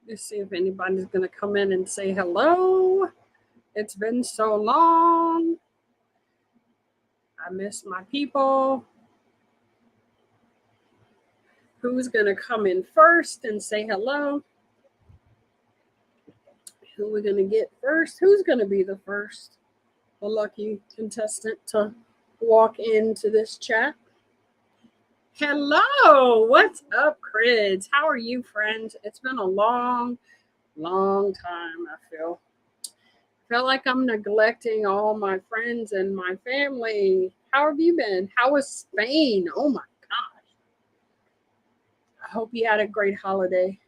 Let's see if anybody's going to come in and say hello. It's been so long. I miss my people. Who's going to come in first and say hello? Who we're going to get first? Who's going to be the first, the lucky contestant to walk into this chat? Hello, what's up, Crids? How are you, friends? It's been a long time. I feel like I'm neglecting all my friends and my family. How have you been? How was Spain? Oh my gosh. I hope you had a great holiday.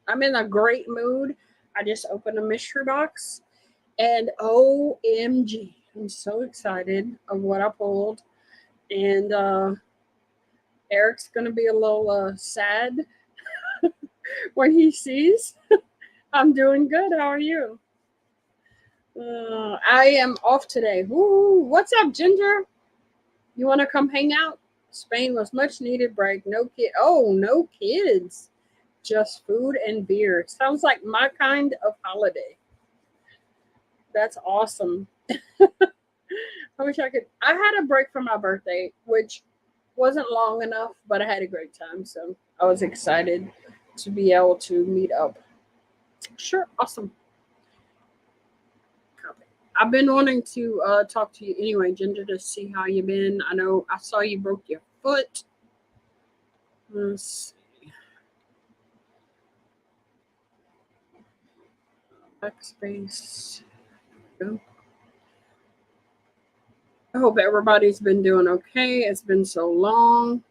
I'm in a great mood. I just opened a mystery box and OMG, I'm so excited of what I pulled. And Eric's going to be a little sad when he sees. I'm doing good. How are you? I am off today. Woo! What's up, Ginger? You want to come hang out? Spain was much needed break. No kid. Oh, no kids. Just food and beer. Sounds like my kind of holiday. That's awesome. I wish I could. I had a break for my birthday, which wasn't long enough, but I had a great time. So I was excited to be able to meet up. Sure, awesome. I've been wanting to talk to you anyway, Ginger, to see how you been. I know I saw you broke your foot. Let's see. Backspace. Go. I hope everybody's been doing okay. It's been so long.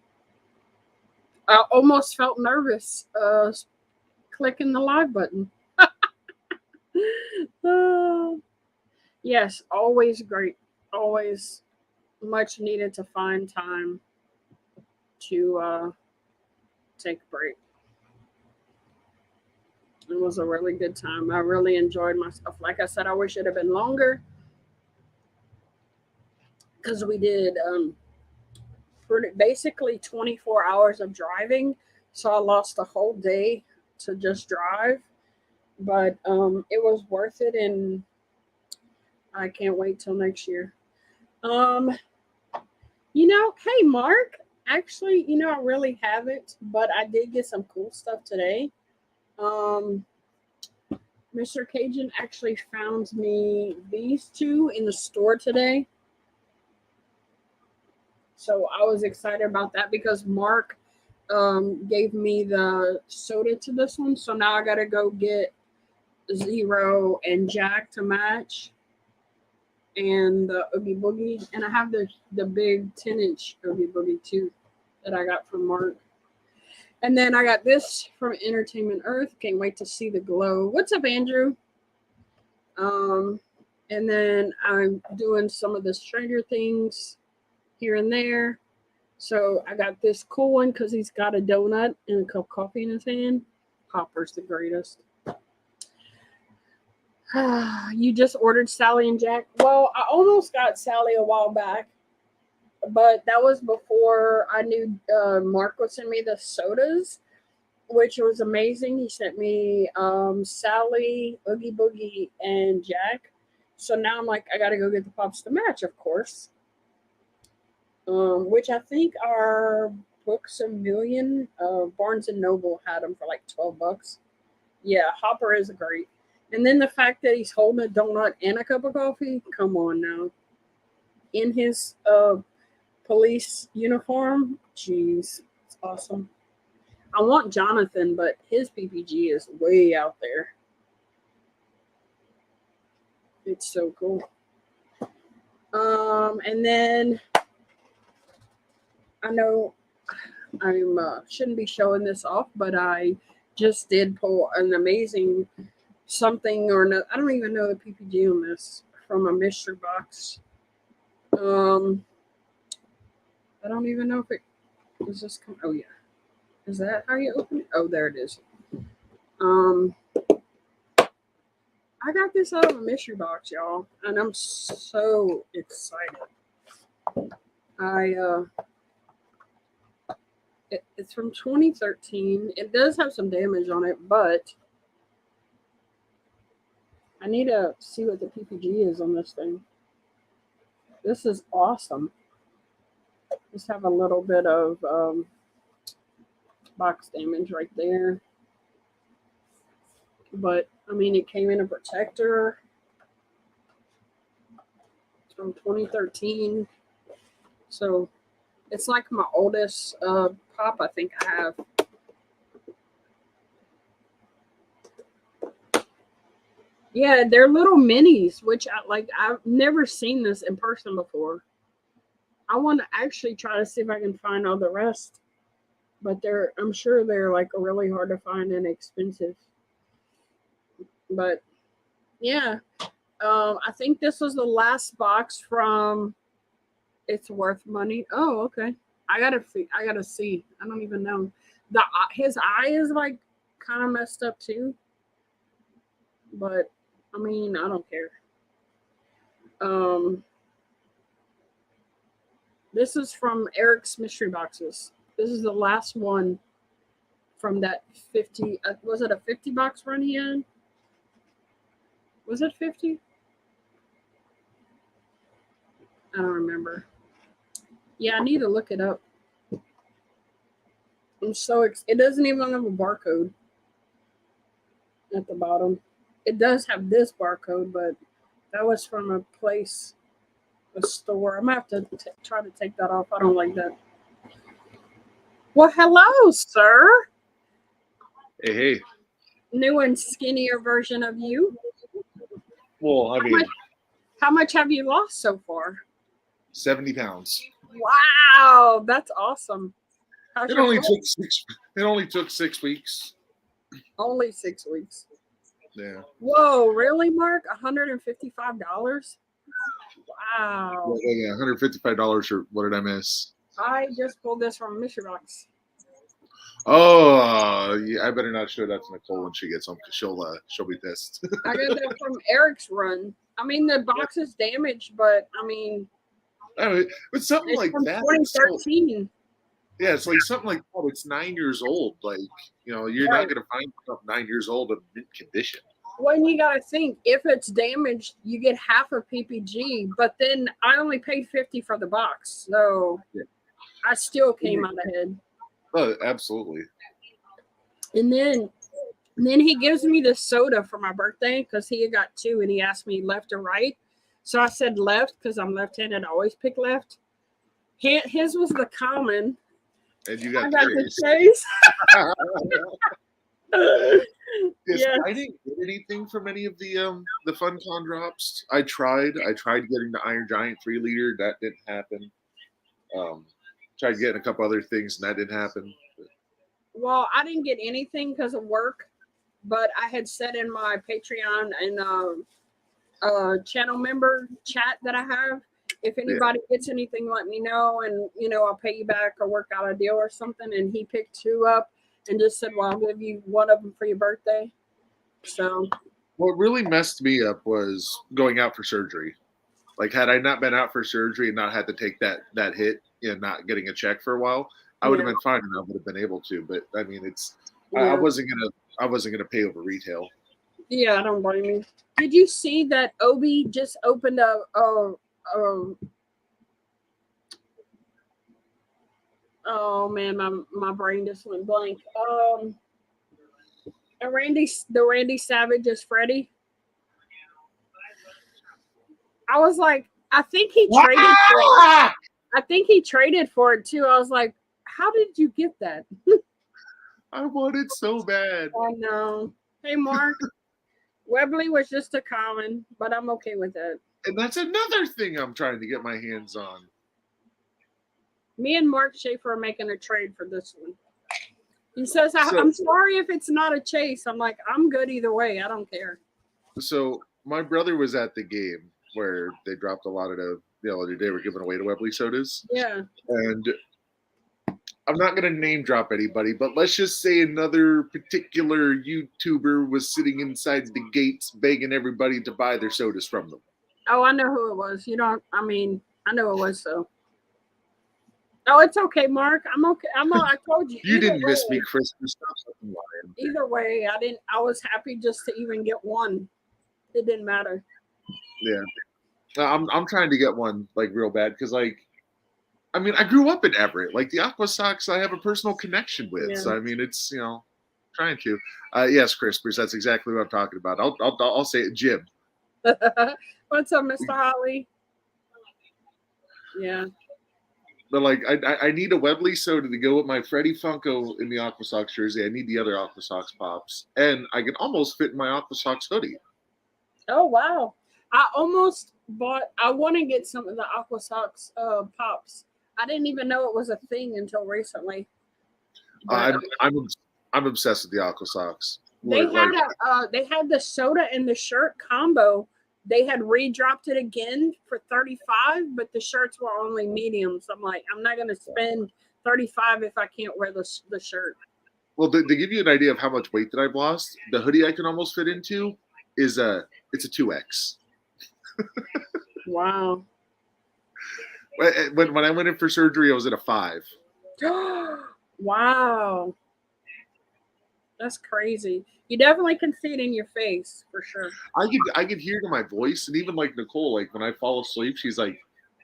I almost felt nervous clicking the live button. Yes, always great. Always much needed to find time to take a break. It was a really good time. I really enjoyed myself. Like I said, I wish it had been longer because we did basically 24 hours of driving. So I lost a whole day to just drive. But it was worth it, and I can't wait till next year. Um, hey, Mark. Actually, I really haven't, but I did get some cool stuff today. Um, Mr. CAJUN actually found me these two in the store today. So I was excited about that because Mark gave me the soda to this one. So now I got to go get Zero and Jack to match and the Oogie Boogie. And I have the big 10-inch Oogie Boogie too that I got from Mark. And then I got this from Entertainment Earth. Can't wait to see the glow. What's up, Andrew? And then I'm doing some of the Stranger Things here and there. So I got this cool one because he's got a donut and a cup of coffee in his hand. Hopper's the greatest. You just ordered Sally and Jack? Well, I almost got Sally a while back, but that was before I knew Mark would send me the sodas, which was amazing. He sent me Sally, Oogie Boogie, and Jack. So now I'm like, I got to go get the pops to match, of course. Which I think are Books a Million. Barnes and Noble had them for like $12. Yeah, Hopper is great. And then the fact that he's holding a donut and a cup of coffee, come on now. In his police uniform, jeez, it's awesome. I want Jonathan, but his PPG is way out there. It's so cool. And then I know I shouldn't be showing this off, but I just did pull an amazing something or no, I don't even know the PPG on this from a mystery box. I don't even know if it does this come. Oh yeah, is that how you open it? Oh, there it is. I got this out of a mystery box, y'all, and I'm so excited. It's from 2013. It does have some damage on it, but I need to see what the PPG is on this thing. This is awesome. Just have a little bit of box damage right there. But, I mean, it came in a protector. It's from 2013. So, it's like my oldest pop I think I have. Yeah, they're little minis, which I've never seen this in person before. I want to actually try to see if I can find all the rest, but I'm sure they're like really hard to find and expensive. But yeah, I think this was the last box from It's Worth Money. Oh, okay. I gotta see. I don't even know. His eye is like kind of messed up too, but I mean, I don't care. This is from Eric's Mystery Boxes. This is the last one from that 50. Was it a 50 box run he had? Was it 50? I don't remember. Yeah, I need to look it up. It doesn't even have a barcode at the bottom. It does have this barcode, but that was from a place, a store. I'm going to have to try to take that off. I don't like that. Well, hello, sir. Hey. New and skinnier version of you. Well, I mean, how much have you lost so far? 70 pounds. Wow, that's awesome. It only took 6 weeks. Only 6 weeks. Yeah. Whoa, really, Mark? $155? Wow. Yeah, $155 or what did I miss? I just pulled this from Mystery Box. Oh, yeah, I better not show that to Nicole when she gets home because she'll be pissed. I got that from Eric's run. I mean, the box is damaged, but I mean, it's something like from that. 2013. Yeah, it's like something like that. It's 9 years old. Like, you're not going to find stuff 9 years old in mint condition. When you got to think, if it's damaged, you get half of PPG, but then I only paid $50 for the box, so yeah. I still came out ahead. Oh, absolutely. And then he gives me the soda for my birthday because he got 2, and he asked me left or right. So I said left because I'm left-handed. I always pick left. His was the common. And you got the chase. Yes. I didn't get anything from any of the Fun Con drops. I tried getting the Iron Giant 3 liter. That didn't happen. Tried getting a couple other things, and that didn't happen. Well, I didn't get anything because of work, but I had said in my Patreon and channel member chat that I have, if anybody gets anything, let me know, and I'll pay you back or work out a deal or something. And he picked 2 up and just said, "Well, I'll give you one of them for your birthday." So, what really messed me up was going out for surgery. Like, had I not been out for surgery and not had to take that hit and not getting a check for a while, I would have been fine and I would have been able to. But I mean, I wasn't gonna pay over retail. Yeah, I don't blame you. Did you see that Obi just opened oh man, my brain just went blank. The Randy Savage is Freddy. I was like, I think he traded for it. I think he traded for it too. I was like, how did you get that? I want it so bad. I know. Hey, Mark. Webley was just a common, but I'm okay with that. And that's another thing I'm trying to get my hands on. Me and Mark Schaefer are making a trade for this one. He says, I'm sorry if it's not a chase. I'm like, I'm good either way. I don't care. So my brother was at the game where they dropped a lot of the other day were giving away to Webley sodas. Yeah. And I'm not going to name drop anybody, but let's just say another particular YouTuber was sitting inside the gates begging everybody to buy their sodas from them. Oh, I know who it was. I know it was so. Oh, it's okay, Mark. I'm okay. I told you. You Either didn't miss me, way, Chris. Stop fucking lying. either way, I didn't. I was happy just to even get one. It didn't matter. Yeah. I'm trying to get one like real bad because like I mean I grew up in Everett. Like the Aqua Sox I have a personal connection with. Yeah. So I mean it's trying to. Yes, Crispers, that's exactly what I'm talking about. I'll say it, Jim. What's up, Mr. Holly? Yeah. But like I need a Webley soda to go with my Freddie Funko in the Aqua Sox jersey. I need the other Aqua Sox pops. And I can almost fit in my Aqua Sox hoodie. Oh wow. I almost bought. I want to get some of the Aqua Sox pops. I didn't even know it was a thing until recently. But, I'm obsessed with the Aqua Sox. they Like had the soda and the shirt combo. They had redropped it again for 35, but the shirts were only mediums. I'm like, I'm not gonna spend 35 if I can't wear the shirt. well, to give you an idea of how much weight that I've lost, the hoodie I can almost fit into is it's a 2X. Wow. When I went in for surgery, I was at a 5. Wow. That's crazy. You definitely can see it in your face for sure. I could hear it in my voice, and even like Nicole, like when I fall asleep, she's like,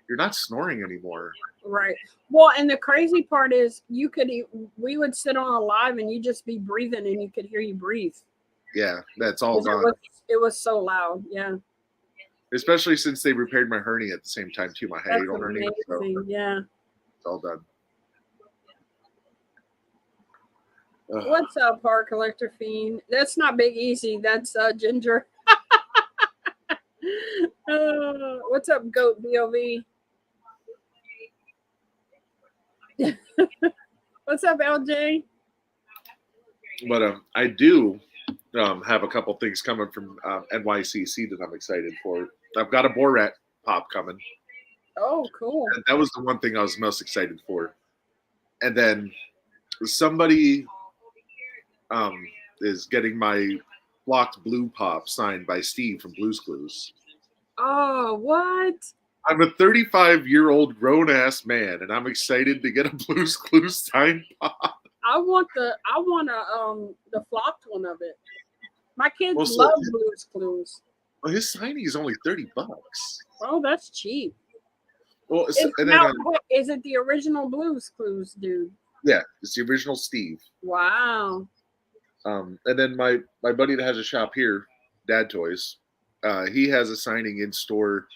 "You're not snoring anymore." Right. Well, and the crazy part is we would sit on a live and you just be breathing and you could hear you breathe. Yeah, that's all gone. It was so loud. Yeah. Especially since they repaired my hernia at the same time too. My That's hiatal hernia. amazing. So Yeah. it's all done. What's up, Heart Collector Fiend? That's not Big Easy. That's Ginger. What's up, Goat BOV? What's up, LJ? But I do have a couple things coming from NYCC that I'm excited for. I've got a Borat pop coming. Oh, cool. And that was the one thing I was most excited for. And then somebody is getting my blocked blue pop signed by Steve from Blue's Clues. Oh, what? I'm a 35-year-old grown-ass man, and I'm excited to get a Blue's Clues signed pop. I want the flocked one of it. My kids love Blue's Clues. Well, his signing is only $30. Oh, that's cheap. Well, is it the original Blue's Clues dude? Yeah, it's the original Steve. Wow. And then my buddy that has a shop here, Dad Toys, he has a signing in store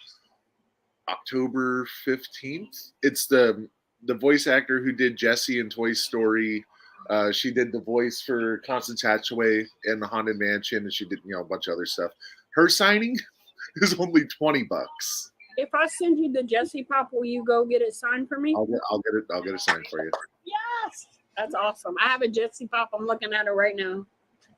October 15th. It's the voice actor who did Jessie in Toy Story. She did the voice for Constance Hatchaway in the Haunted Mansion, and she did a bunch of other stuff. Her signing is only $20. If I send you the Jessie pop, will you go get it signed for me? I'll get it signed for you. Yes, that's awesome. I have a Jessie pop. I'm looking at it right now.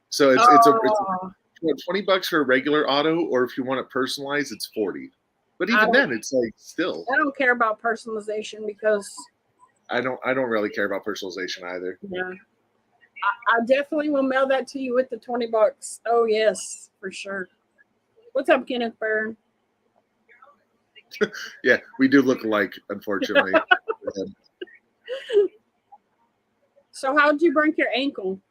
So it's $20 for a regular auto, or if you want it personalized, it's $40. But even then, it's like still. I don't care about personalization because I don't really care about personalization either. Yeah, I definitely will mail that to you with the $20. Oh yes, for sure. What's up, Kenneth Byrne? Yeah, we do look alike, unfortunately. So how'd you break your ankle?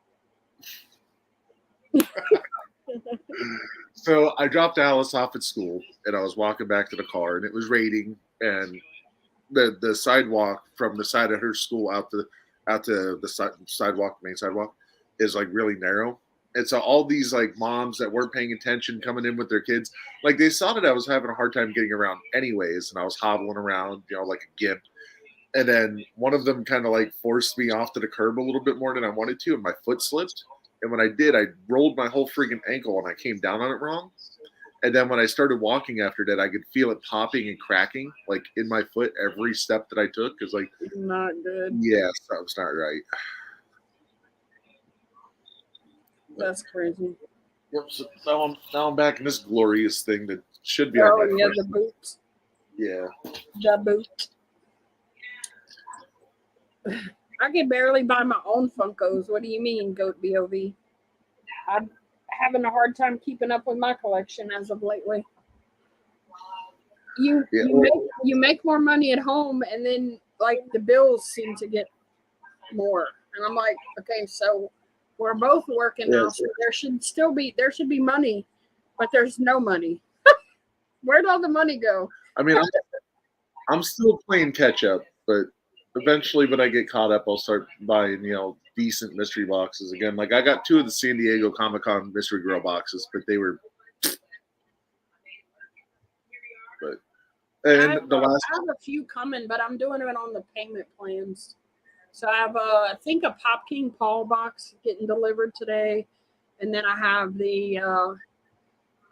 So I dropped Alice off at school, and I was walking back to the car, and it was raining, and the sidewalk from the side of her school out to the sidewalk, main sidewalk, is like really narrow. And so all these like moms that weren't paying attention coming in with their kids, like they saw that I was having a hard time getting around anyways, and I was hobbling around, like a gimp. And then one of them kind of like forced me off to the curb a little bit more than I wanted to, and my foot slipped. And when I did, I rolled my whole freaking ankle and I came down on it wrong. And then when I started walking after that, I could feel it popping and cracking like in my foot every step that I took. It's like not good. Yeah, something's not right. That's crazy. Yep. So now I'm back in this glorious thing that should be on my the boots. Yeah. The boot. I can barely buy my own Funkos. What do you mean, Goat BOV? I'm having a hard time keeping up with my collection as of lately. You make more money at home, and then like the bills seem to get more. And I'm like, okay, so we're both working now, so there should be money, but there's no money. Where'd all the money go? I mean, I'm still playing catch up, but eventually, when I get caught up, I'll start buying decent mystery boxes again. Like I got 2 of the San Diego Comic-Con Mystery Girl boxes, but they were. But I and the last. have a few coming, but I'm doing it on the payment plans. So I have I think a Pop King Paul box getting delivered today, and then I have the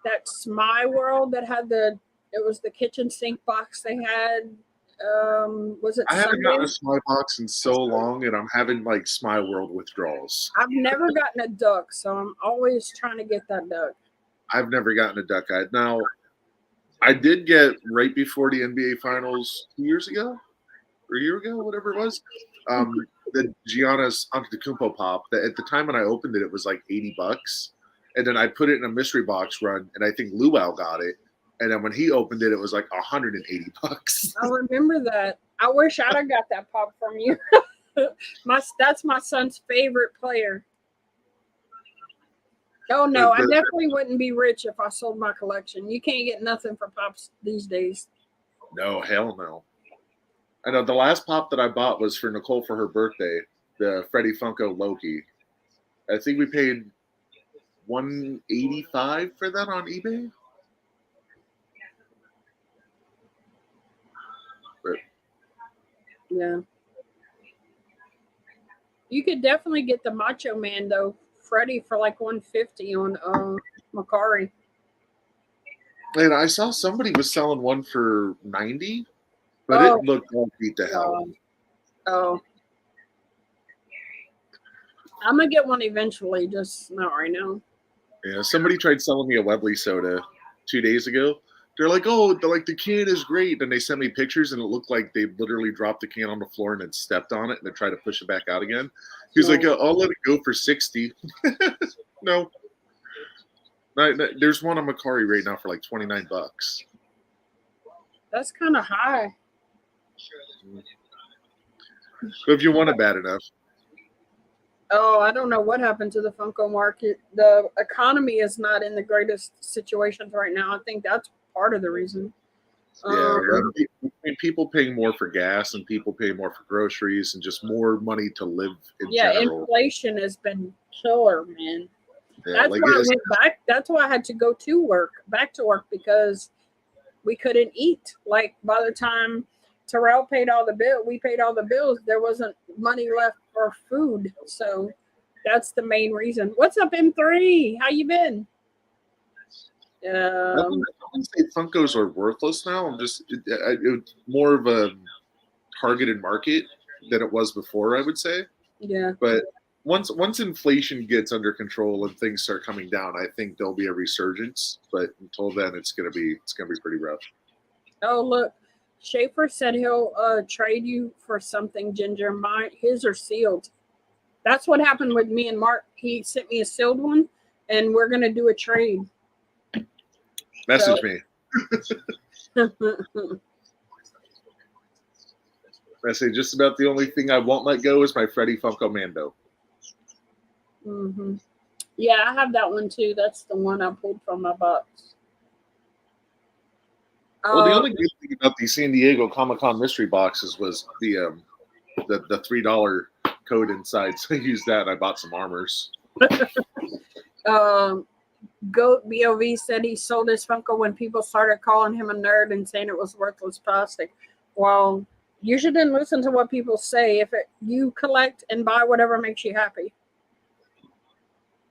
that Smy World that had it was the kitchen sink box they had. Was it I haven't Sunday? gotten a Smy box in so long, and I'm having like Smy World withdrawals. I've never gotten a duck, so I'm always trying to get that duck. I've never gotten a duck guide. Now, I did get right before the NBA Finals 2 years ago, or a year ago, whatever it was. The Giannis Antetokounmpo pop. That at the time when I opened it, it was like $80, and then I put it in a mystery box run, and I think Luau got it. And then when he opened it, it was like $180. I remember that. I wish I'd have got that pop from you. That's my son's favorite player. Oh no, I definitely wouldn't be rich if I sold my collection. You can't get nothing for pops these days. No, hell no. I know the last pop that I bought was for Nicole for her birthday, the Freddie Funko Loki. I think we paid $185 for that on eBay. But yeah, you could definitely get the Macho Man though, Freddie for like $150 on Macari. And I saw somebody was selling one for $90, but it looked all beat to hell. Oh, I'm gonna get one eventually, just not right now. Yeah, somebody tried selling me a Webley soda 2 days ago. They're like, the can is great. And they sent me pictures, and it looked like they literally dropped the can on the floor and then stepped on it and then tried to push it back out again. He was like, I'll let it go for $60. No. There's one on Macari right now for like $29. That's kind of high. But if you want it bad enough. Oh, I don't know what happened to the Funko market. The economy is not in the greatest situations right now. I think that's part of the reason. Yeah, people paying more for gas and people paying more for groceries and just more money to live in general. Inflation has been killer, man. Yeah, that's why I went back. That's why I had to go back to work, because we couldn't eat. Like by the time Terrell paid all the bill, we paid all the bills. There wasn't money left for food, so that's the main reason. What's up, M3? How you been? I wouldn't say Funkos are worthless now. I'm just it's more of a targeted market than it was before, I would say. Yeah. But once inflation gets under control and things start coming down, I think there'll be a resurgence. But until then, it's gonna be pretty rough. Oh look, Schaefer said he'll trade you for something, Ginger. His are sealed. That's what happened with me and Mark. He sent me a sealed one, and we're gonna do a trade. Message me. I say just about the only thing I won't let go is my Freddie Funko Mando. Mm-hmm. Yeah, I have that one too. That's the one I pulled from my box. Well, the only good thing about the San Diego Comic-Con mystery boxes was the $3 code inside. So I used that and I bought some armors. Goat BOV said he sold his Funko when people started calling him a nerd and saying it was worthless plastic. Well, you shouldn't listen to what people say. You collect and buy whatever makes you happy.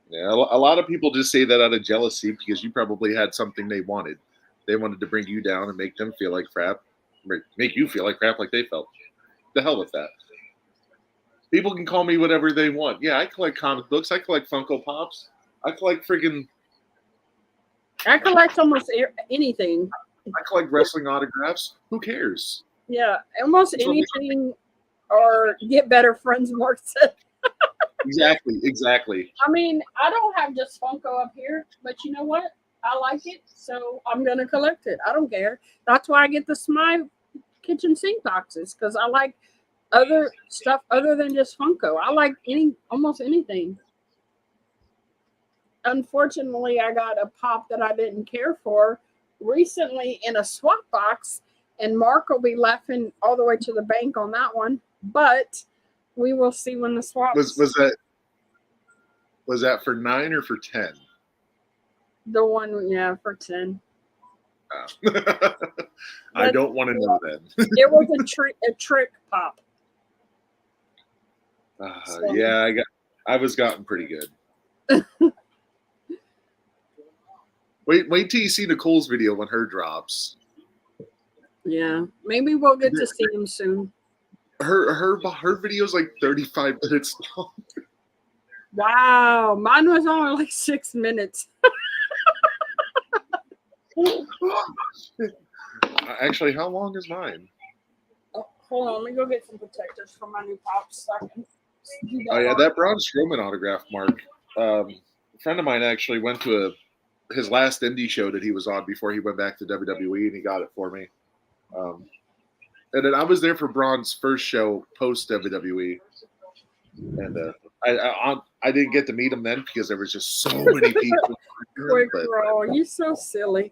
Yeah, a lot of people just say that out of jealousy because you probably had something they wanted. They wanted to bring you down and make them feel like crap, make you feel like crap like they felt. The hell with that. People can call me whatever they want. Yeah, I collect comic books. I collect Funko Pops. I collect I collect almost anything. I collect wrestling autographs. Who cares? Yeah, almost anything, or get better friends, Mark said. Exactly. I mean, I don't have just Funko up here, but you know what? I like it, so I'm going to collect it. I don't care. That's why I get the Smile kitchen sink boxes because I like other stuff other than just Funko. I like almost anything. Unfortunately, I got a pop that I didn't care for recently in a swap box, and Mark will be laughing all the way to the bank on that one. But we will see when the swap Was that for 9 or for 10? The one, yeah, for 10. Oh. I don't want to know then. It was a trick pop. So. Yeah, I was gotten pretty good. Wait till you see Nicole's video when her drops. Yeah, maybe we'll get to see him soon. Her video's like 35 minutes long. Wow, mine was only like 6 minutes. Actually, how long is mine? Oh, hold on, let me go get some protectors for my new pops. Oh yeah, that Braun Strowman autograph, Mark. A friend of mine actually went to his last indie show that he was on before he went back to WWE, and he got it for me. And then I was there for Braun's first show post WWE, and I didn't get to meet him then because there was just so many people. Quick Draw, you so silly.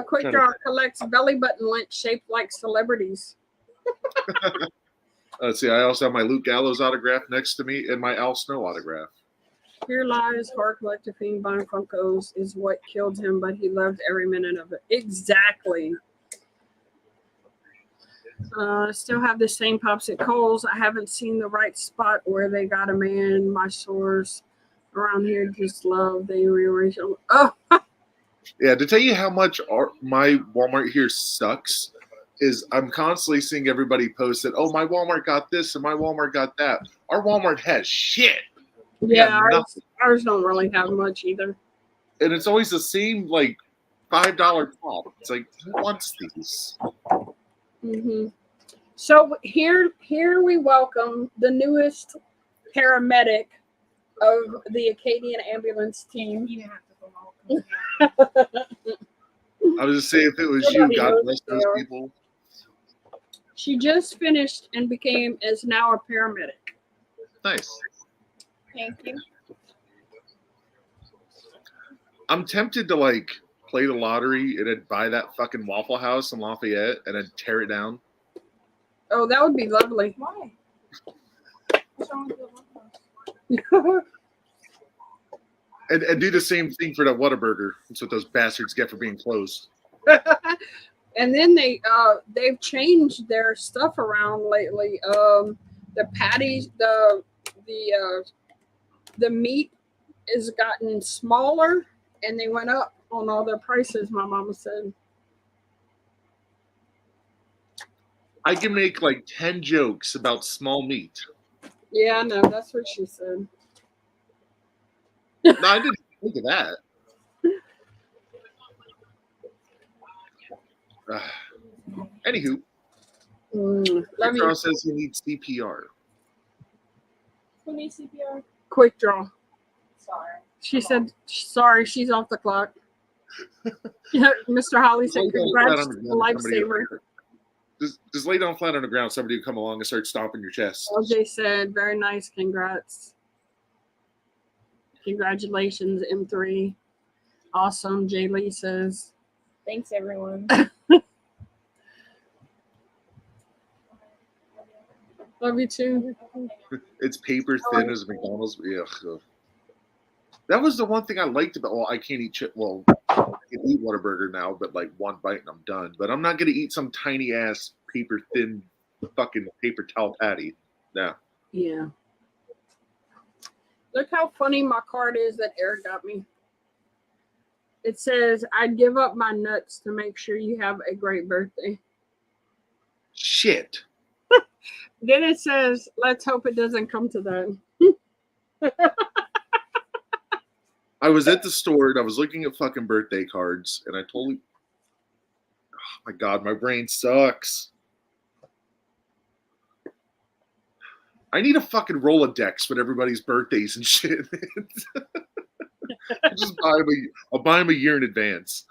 Quick Draw collects belly button lint shaped like celebrities. Let's see. I also have my Luke Gallows autograph next to me and my Al Snow autograph. Here lies Hart collecting buying Funkos is what killed him, but he loved every minute of it. Exactly. Still have the same pops at Kohl's. I haven't seen the right spot where they got them in. My stores around here just love the rearrange. Oh, yeah. To tell you how much my Walmart here sucks is I'm constantly seeing everybody post that, oh, my Walmart got this and my Walmart got that. Our Walmart has shit. Yeah, ours don't really have much either. And it's always the same, like, $5 pop. It's like, who wants these? Mm-hmm. So here we welcome the newest paramedic of the Acadian ambulance team. I was just saying, if it was you, God bless those people. She just finished and is now a paramedic. Nice. Thank you. I'm tempted to like play the lottery and then buy that fucking Waffle House in Lafayette and then tear it down. Oh, that would be lovely. Why? What's wrong with the Waffle House? And do the same thing for that Whataburger. That's what those bastards get for being closed. And then they've changed their stuff around lately. The patties, the meat has gotten smaller, and they went up on all their prices. My mama said. I can make like 10 jokes about small meat. Yeah, I know. That's what she said. No, I didn't think of that. Anywho, Carl says he needs CPR. Who needs CPR? Quick Draw. Sorry. She said, sorry, she's off the clock. Mr. Holly said, congrats, lifesaver. Just lay down flat on the ground. Somebody will come along and start stomping your chest. LJ said, very nice, congrats. Congratulations, M3. Awesome, Jay Lee says. Thanks, everyone. Love you too. It's paper thin as McDonald's. Ugh. That was the one thing I liked about. Well, I can't eat chip. Well, I can eat Whataburger now, but like one bite and I'm done. But I'm not gonna eat some tiny ass paper thin fucking paper towel patty. No. Yeah. Look how funny my card is that Eric got me. It says, I'd give up my nuts to make sure you have a great birthday. Shit. Then it says, let's hope it doesn't come to that. I was at the store and I was looking at fucking birthday cards and I totally, oh my God, my brain sucks. I need a fucking Rolodex with everybody's birthdays and shit. I'll buy them a year in advance.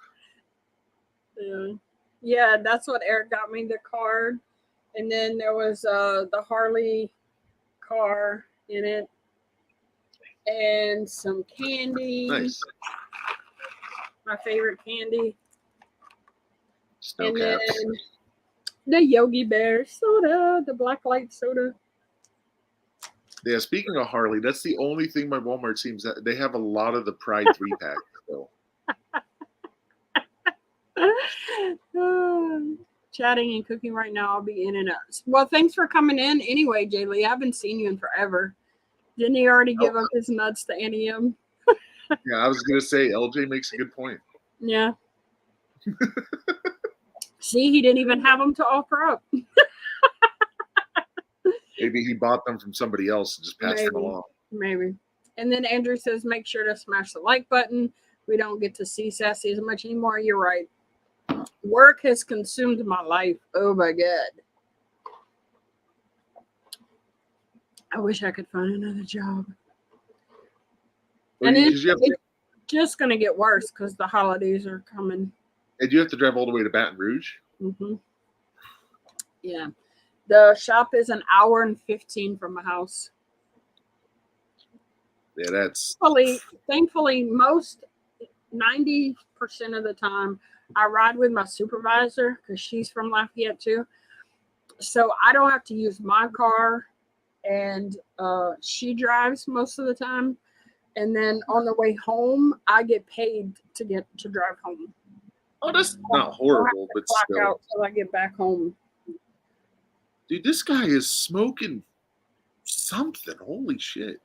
Yeah, that's what Eric got me, the card. And then there was the Harley car in it, and some candy. Nice. My favorite candy. Snow And caps. then the Yogi Bear soda, the black light soda. Yeah, speaking of Harley, that's the only thing my Walmart seems that they have a lot of the Pride 3-pack still. Chatting and cooking right now. I'll be in and out. Well, thanks for coming in anyway, Jay Lee. I haven't seen you in forever. Didn't he already give up his nuts to Annie M? Yeah, I was gonna say LJ makes a good point. Yeah. See, he didn't even have them to offer up. Maybe he bought them from somebody else and just passed them along. Maybe. And then Andrew says, make sure to smash the like button. We don't get to see Sassy as much anymore. You're right. Work has consumed my life. Oh my God. I wish I could find another job. Well, and it's to, just going to get worse because the holidays are coming. And you have to drive all the way to Baton Rouge? Mm-hmm. Yeah. The shop is an hour and 15 from my house. Yeah, that's... Thankfully, most 90% of the time, I ride with my supervisor because she's from Lafayette too. So I don't have to use my car, and she drives most of the time. And then on the way home, I get paid to drive home. Oh, that's not horrible, but still. Out till I get back home. Dude, this guy is smoking something. Holy shit.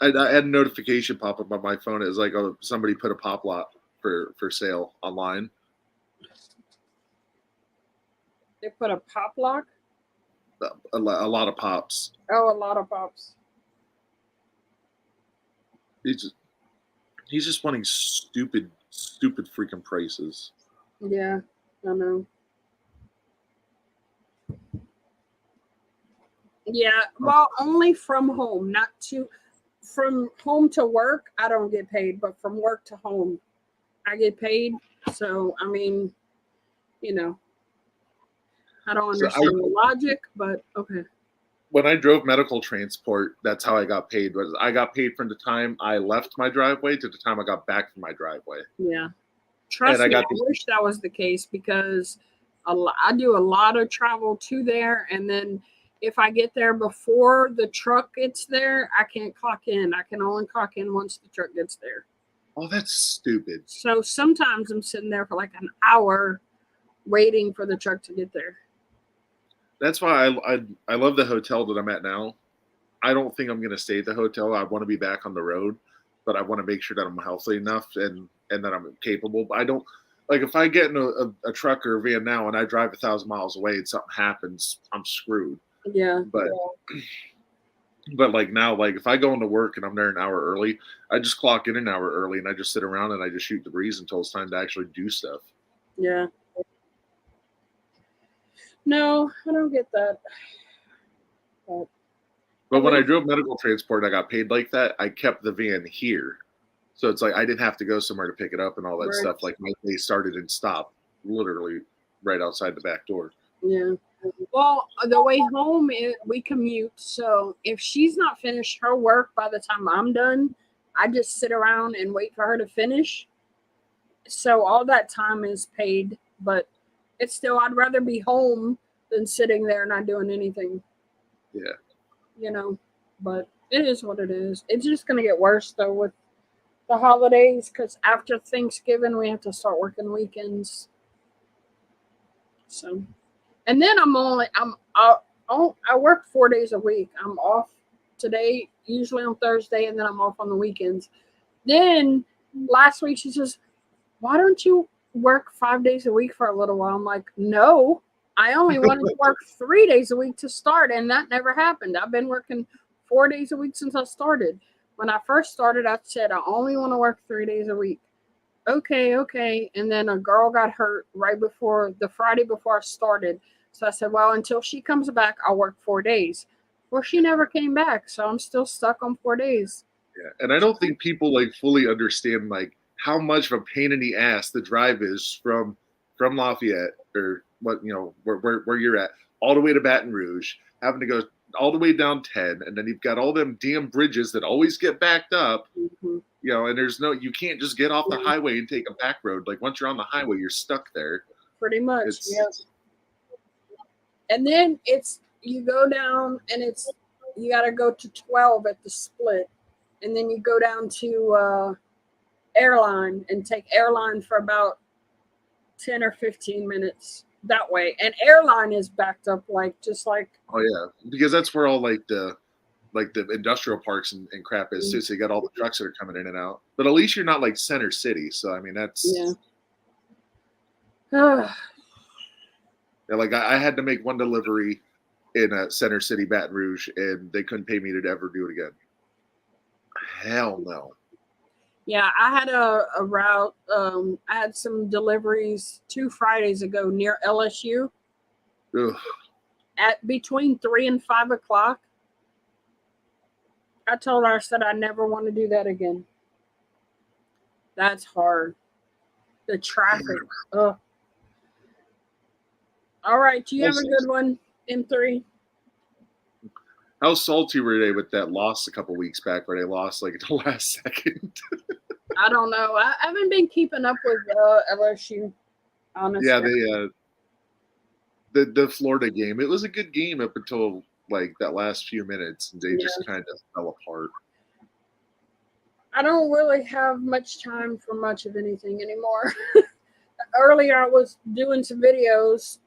I had a notification pop up on my phone. It was like, oh, somebody put a pop lot for sale online. They put a pop lock? A lot of pops. Oh, a lot of pops. He's just wanting stupid freaking prices. Yeah, I know. Yeah, well, only from home, not to from home to work. I don't get paid, but from work to home, I get paid. So, I mean, you know, I don't understand the logic, but okay. When I drove medical transport, that's how I got paid. Was I got paid from the time I left my driveway to the time I got back from my driveway. Yeah. Trust me, I wish that was the case because I do a lot of travel to there, and then if I get there before the truck gets there, I can't clock in. I can only clock in once the truck gets there. Oh, that's stupid. So sometimes I'm sitting there for like an hour waiting for the truck to get there. That's why I love the hotel that I'm at now. I don't think I'm going to stay at the hotel. I want to be back on the road, but I want to make sure that I'm healthy enough and that I'm capable. But I don't, like, if I get in a truck or a van now and I drive 1,000 miles away and something happens, I'm screwed. Yeah. But like now, like if I go into work and I'm there an hour early, I just clock in an hour early and I just sit around and I just shoot the breeze until it's time to actually do stuff. Yeah. No, I don't get that. But when I drove medical transport, I got paid like that. I kept the van here. So it's like I didn't have to go somewhere to pick it up and all that stuff. Like my day started and stopped literally right outside the back door. Yeah. Well, the way home, we commute. So if she's not finished her work by the time I'm done, I just sit around and wait for her to finish. So all that time is paid, but it's still, I'd rather be home than sitting there not doing anything. Yeah. You know, but it is what it is. It's just going to get worse, though, with the holidays, because after Thanksgiving, we have to start working weekends. So, and then I work 4 days a week. I'm off today, usually on Thursday, and then I'm off on the weekends. Then last week, she says, why don't you work 5 days a week for a little while? I'm like, no, I only wanted to work 3 days a week to start, and that never happened. I've been working 4 days a week since I started. When I first started, I said I only want to work 3 days a week. Okay. And then a girl got hurt right before the Friday before I started. So I said, well, until she comes back, I'll work 4 days. Well, she never came back, so I'm still stuck on 4 days. Yeah, and I don't think people like fully understand like how much of a pain in the ass the drive is from Lafayette or what, you know, where you're at all the way to Baton Rouge, having to go all the way down 10, and then you've got all them damn bridges that always get backed up. Mm-hmm. You know, and you can't just get off the highway and take a back road. Like once you're on the highway, you're stuck there. Pretty much, yes. And then you go down, and you got to go to 12 at the split, and then you go down to Airline and take Airline for about 10 or 15 minutes that way. And Airline is backed up just like. Oh yeah, because that's where all the industrial parks and crap is too. So you got all the trucks that are coming in and out. But at least you're not like center city. So I mean that's yeah. Like I had to make one delivery in center city Baton Rouge, and they couldn't pay me to ever do it again. Hell no. Yeah, I had a route. I had some deliveries 2 Fridays ago near LSU. Ugh. At between 3 and 5 o'clock. I told her, I said, I never want to do that again. That's hard. The traffic. Ugh. All right, do you have a good one, M3? How salty were they with that loss a couple weeks back where they lost like at the last second? I don't know. I haven't been keeping up with LSU, honestly. Yeah, the Florida game. It was a good game up until like that last few minutes, and they just kind of fell apart. I don't really have much time for much of anything anymore. Earlier, I was doing some videos.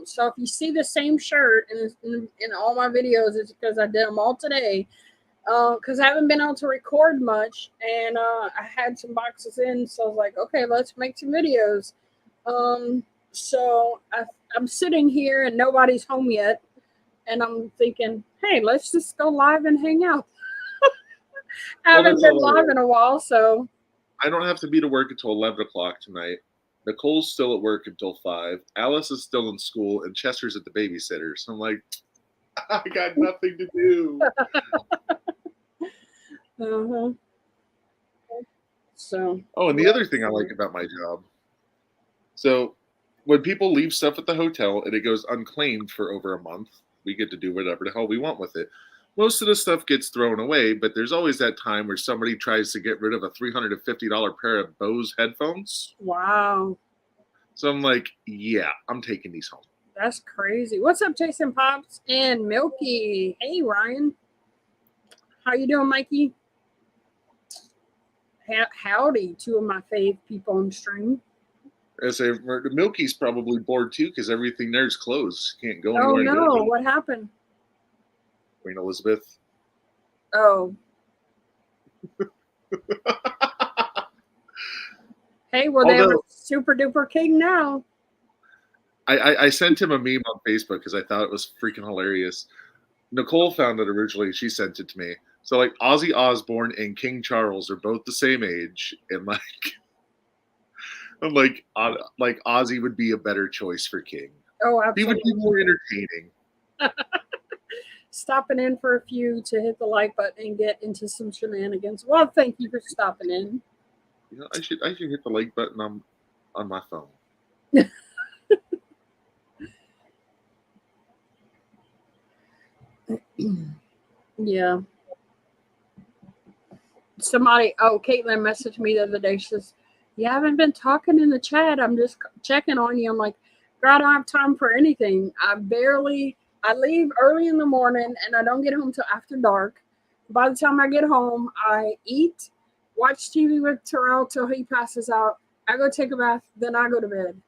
So if you see the same shirt in all my videos, it's because I did them all today. Because I haven't been able to record much, and I had some boxes in, so I was like, okay, let's make some videos. So I'm sitting here, and nobody's home yet, and I'm thinking, hey, let's just go live and hang out. I haven't been live in a while, so. I don't have to be to work until 11 o'clock tonight. Nicole's still at work until 5. Alice is still in school, and Chester's at the babysitter. So I'm like, I got nothing to do. So. Oh, and the other thing I like about my job. So when people leave stuff at the hotel and it goes unclaimed for over a month, we get to do whatever the hell we want with it. Most of the stuff gets thrown away, but there's always that time where somebody tries to get rid of a $350 pair of Bose headphones. Wow. So I'm like, yeah, I'm taking these home. That's crazy. What's up, Jason Pops and Milky? Hey, Ryan. How you doing, Mikey? Howdy, 2 of my fave people on stream. I say, Milky's probably bored too because everything there's closed. Can't go anywhere. Oh, no. What happened? Queen Elizabeth. Oh. Hey, well, they have a super duper king now. I sent him a meme on Facebook because I thought it was freaking hilarious. Nicole found it originally. She sent it to me. So, like, Ozzy Osbourne and King Charles are both the same age. And, like, I'm like Ozzy would be a better choice for King. Oh, absolutely. He would be more entertaining. Stopping in for a few to hit the like button and get into some shenanigans. Well, thank you for stopping in. You know, I should hit the like button on my phone. Yeah. Caitlin messaged me the other day. She says, you haven't been talking in the chat. I'm just checking on you. I'm like, girl, I don't have time for anything. I leave early in the morning and I don't get home till after dark. By the time I get home, I eat, watch TV with Terrell till he passes out. I go take a bath, then I go to bed.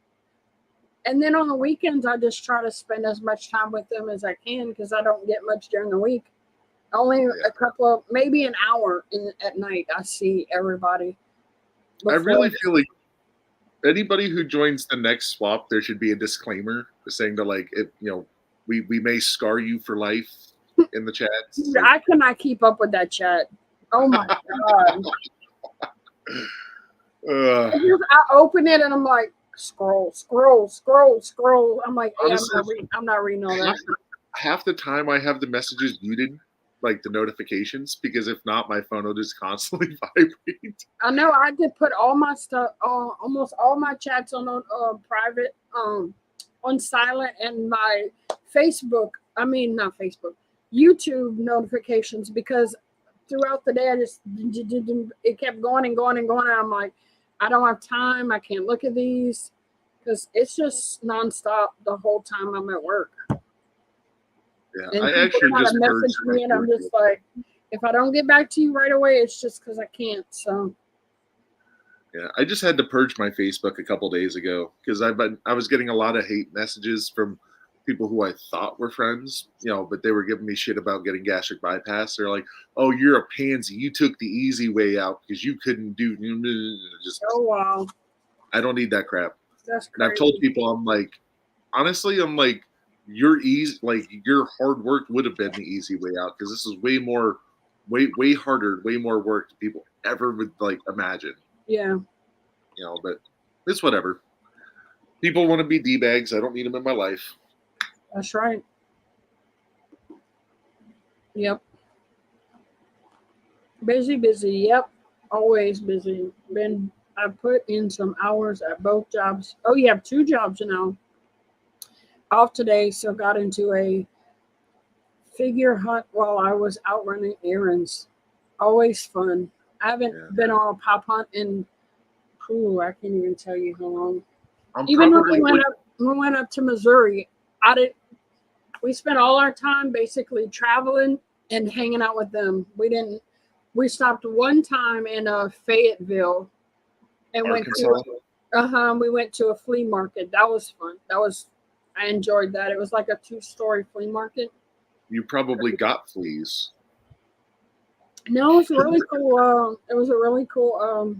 And then on the weekends, I just try to spend as much time with them as I can because I don't get much during the week. Only a couple of, maybe an hour at night, I see everybody. I really feel like anybody who joins the next swap, there should be a disclaimer saying that, like, if, you know, we may scar you for life in the chat. Dude, I cannot keep up with that chat. Oh my God. I open it and I'm like, scroll. I'm like, hey, honestly, I'm not reading all that. Half the time I have the messages muted, like the notifications, because if not, my phone will just constantly vibrate. I know. I did put all my stuff, almost all my chats on private, on silent, and my not Facebook, YouTube notifications, because throughout the day I just it kept going and going and going, and I'm like, I don't have time. I can't look at these because it's just nonstop the whole time I'm at work. Yeah, And I people actually kind of just purged message me, and I'm just like, if I don't get back to you right away, it's just because I can't. So yeah, I just had to purge my Facebook a couple days ago because I was getting a lot of hate messages from people who I thought were friends, but they were giving me shit about getting gastric bypass. They're like, "Oh, you're a pansy. You took the easy way out because you couldn't do." Just, oh wow, I don't need that crap. that's And crazy. I've told people, I'm like, honestly, your hard work would have been the easy way out because this is way harder, way more work than people ever would imagine. Yeah. But it's whatever. People want to be D-bags. I don't need them in my life. That's right. Yep. Busy. Yep. Always busy. I put in some hours at both jobs. Oh, you have 2 jobs now. Off today, so got into a figure hunt while I was out running errands. Always fun. I haven't been on a pop hunt in I can't even tell you how long. Even when we went up to Missouri, we spent all our time basically traveling and hanging out with them. We stopped one time in Fayetteville and Arkansas. we went to a flea market. That was fun. I enjoyed that. It was like a 2-story flea market. You probably got fleas. No, it was really cool. It was a really cool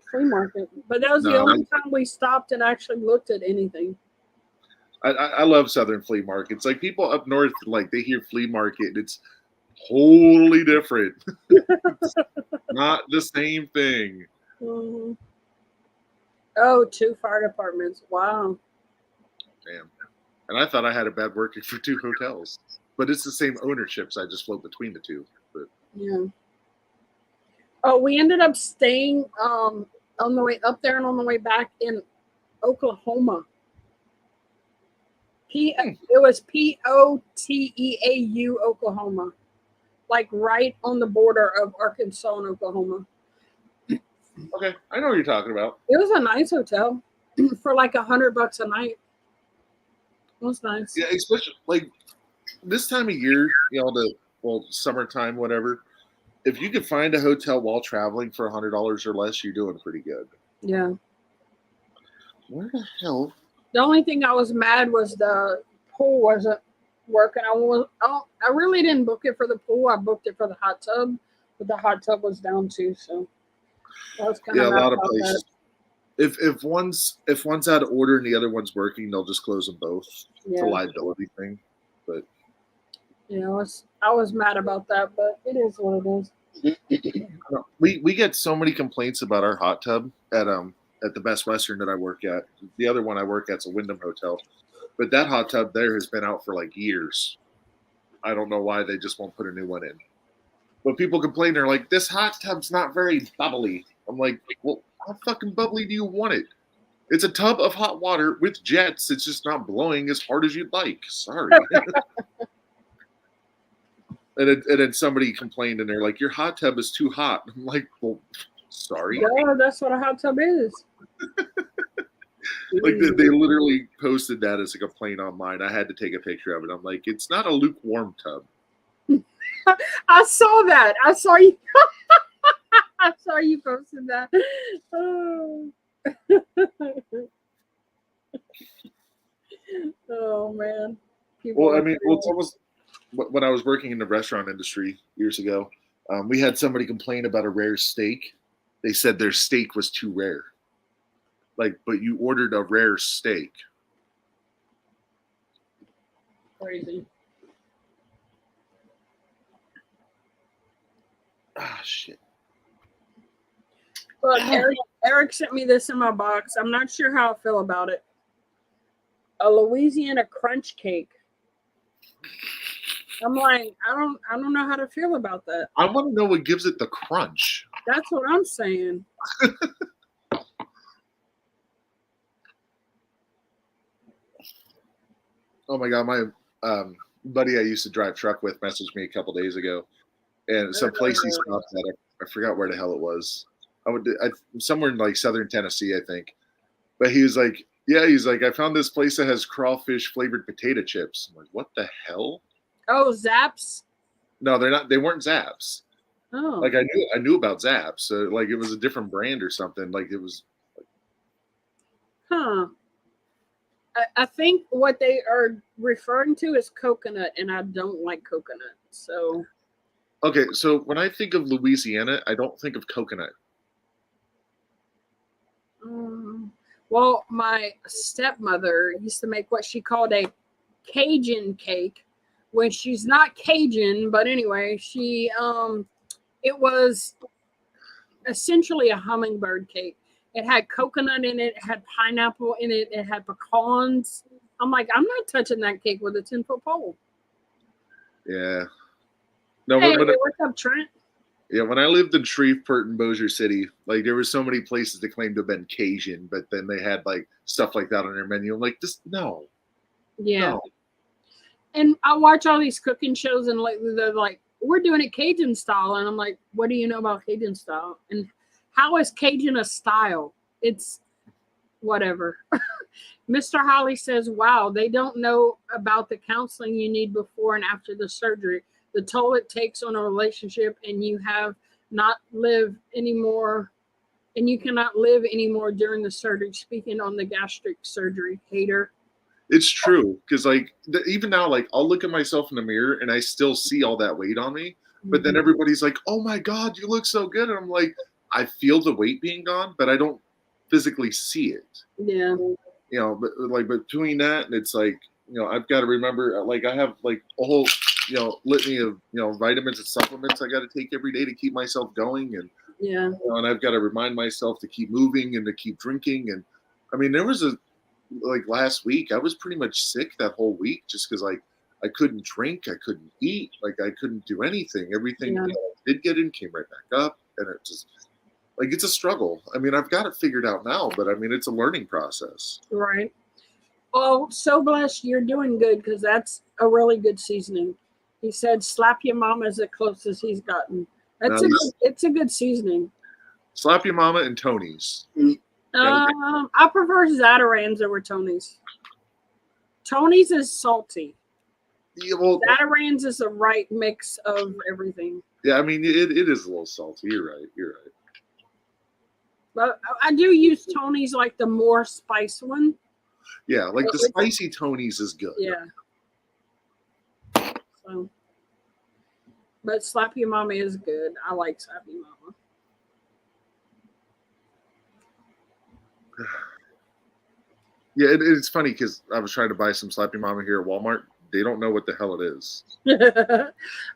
flea market. But that was the only time we stopped and actually looked at anything. I love Southern flea markets. Like people up north, they hear flea market, and it's totally different. It's not the same thing. Mm-hmm. Oh, 2 fire departments. Wow. Damn. And I thought I had a bad working for 2 hotels. But it's the same ownerships. I just float between the 2. But yeah. Oh, we ended up staying on the way up there and on the way back in Oklahoma. It was POTEAU, Oklahoma. Like right on the border of Arkansas and Oklahoma. Okay, I know what you're talking about. It was a nice hotel for like $100 a night. It was nice. Yeah, especially this time of year, summertime, whatever. If you could find a hotel while traveling for $100 or less, you're doing pretty good. Yeah. Where the hell? The only thing I was mad was the pool wasn't working. I really didn't book it for the pool. I booked it for the hot tub, but the hot tub was down too. So I was kind of a lot of places. If one's out of order and the other one's working, they'll just close them both. Yeah. It's a liability thing. But I was mad about that, but it is what it is. We get so many complaints about our hot tub at the Best Western that I work at. The other one I work at's a Wyndham Hotel, but that hot tub there has been out for years. I don't know why they just won't put a new one in. But people complain, they're like, "This hot tub's not very bubbly." I'm like, "Well, how fucking bubbly do you want it? It's a tub of hot water with jets. It's just not blowing as hard as you'd like. Sorry." And then somebody complained, and they're like, "Your hot tub is too hot." I'm like, "Well, sorry." Yeah, that's what a hot tub is. They literally posted that as a complaint online. I had to take a picture of it. I'm like, "It's not a lukewarm tub." I saw that. I saw you. I saw you posted that. Oh. Oh man. It's almost when I was working in the restaurant industry years ago. We had somebody complain about a rare steak. They said their steak was too rare. But you ordered a rare steak. Crazy. Ah, shit. Look, Eric sent me this in my box. I'm not sure how I feel about it. A Louisiana crunch cake. I'm like, I don't know how to feel about that. I want to know what gives it the crunch. That's what I'm saying. Oh my god, my buddy I used to drive truck with messaged me a couple days ago, and some place he stopped at. I forgot where the hell it was. Somewhere in like southern Tennessee, I think. But he was like, yeah, he's like, I found this place that has crawfish flavored potato chips. I'm like, what the hell? Oh, Zaps. No, they're not. They weren't Zaps. Oh, Like I knew about Zaps. So like it was a different brand or something. Like it was. huh. I think what they are referring to is coconut, and I don't like coconut. So, Okay, so when I think of Louisiana, I don't think of coconut. um, well, my stepmother used to make what she called a Cajun cake, when she's not Cajun, but anyway, it was essentially a hummingbird cake. It had coconut in it, it had pineapple in it, it had pecans. I'm like, I'm not touching that cake with a 10-foot pole. Yeah. No, Hey, what's up, Trent? yeah, when I lived in Shreveport and Bossier City, like there were so many places that claimed to have been Cajun, but then they had like stuff like that on their menu. I'm like, this no. Yeah. No. And I watch all these cooking shows, and lately they're like, we're doing it Cajun style. And I'm like, what do you know about Cajun style? And how is Cajun a style? It's whatever. Mr. Holly says, wow, they don't know about the counseling you need before and after the surgery, the toll it takes on a relationship, and you have not live anymore, and you cannot live anymore during the surgery. Speaking on the gastric surgery, hater. It's true because like even now, like I'll look at myself in the mirror and I still see all that weight on me. But then everybody's like, "Oh my god, you look so good," and I'm like, I feel the weight being gone, but I don't physically see it. Yeah. You know, but like between that and it's like, you know, I've got to remember, like I have like a whole, you know, litany of, you know, vitamins and supplements I got to take every day to keep myself going, and Yeah. you know, and I've got to remind myself to keep moving and to keep drinking. And I mean, there was a like last week, I was pretty much sick that whole week just because like I couldn't drink, I couldn't eat, like I couldn't do anything. Everything Yeah. that I did get in came right back up, and it just like it's a struggle. I mean, I've got it figured out now, but I mean, it's a learning process. Right. Oh, so blessed you're doing good, because that's a really good seasoning. He said, "Slap your mama" is the closest he's gotten. Now, It's a good seasoning. slap your mama and Tony's. I prefer Zatarans over Tony's. Tony's is salty. Yeah, well, Zatarans is the right mix of everything. yeah, I mean, it is a little salty. You're right. You're right. But I do use Tony's, like the more spice one. Yeah, like the spicy Tony's is good. Yeah. So, but Slap Your Mama is good. I like Slap Your Mama. Yeah, it's funny because I was trying to buy some Slappy Mama here at Walmart. They don't know what the hell it is.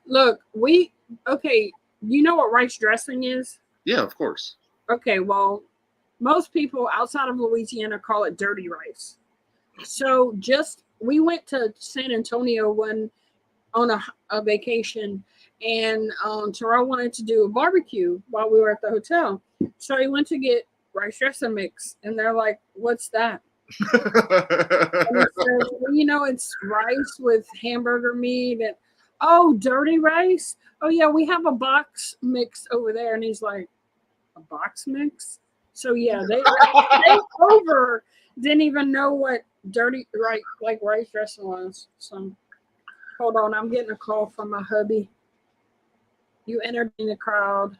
Look, okay, you know what rice dressing is? Yeah, of course. Okay, well, most people outside of Louisiana call it dirty rice. So we went to San Antonio on a vacation, and Terrell wanted to do a barbecue while we were at the hotel. So he went to get rice dressing mix, and they're like, "What's that?" And he says, well, you know, it's rice with hamburger meat and dirty rice. Oh yeah, we have a box mix over there. And he's like, a box mix? So yeah, they over didn't even know what dirty like rice dressing was. So hold on, I'm getting a call from my hubby. You entered in the crowd.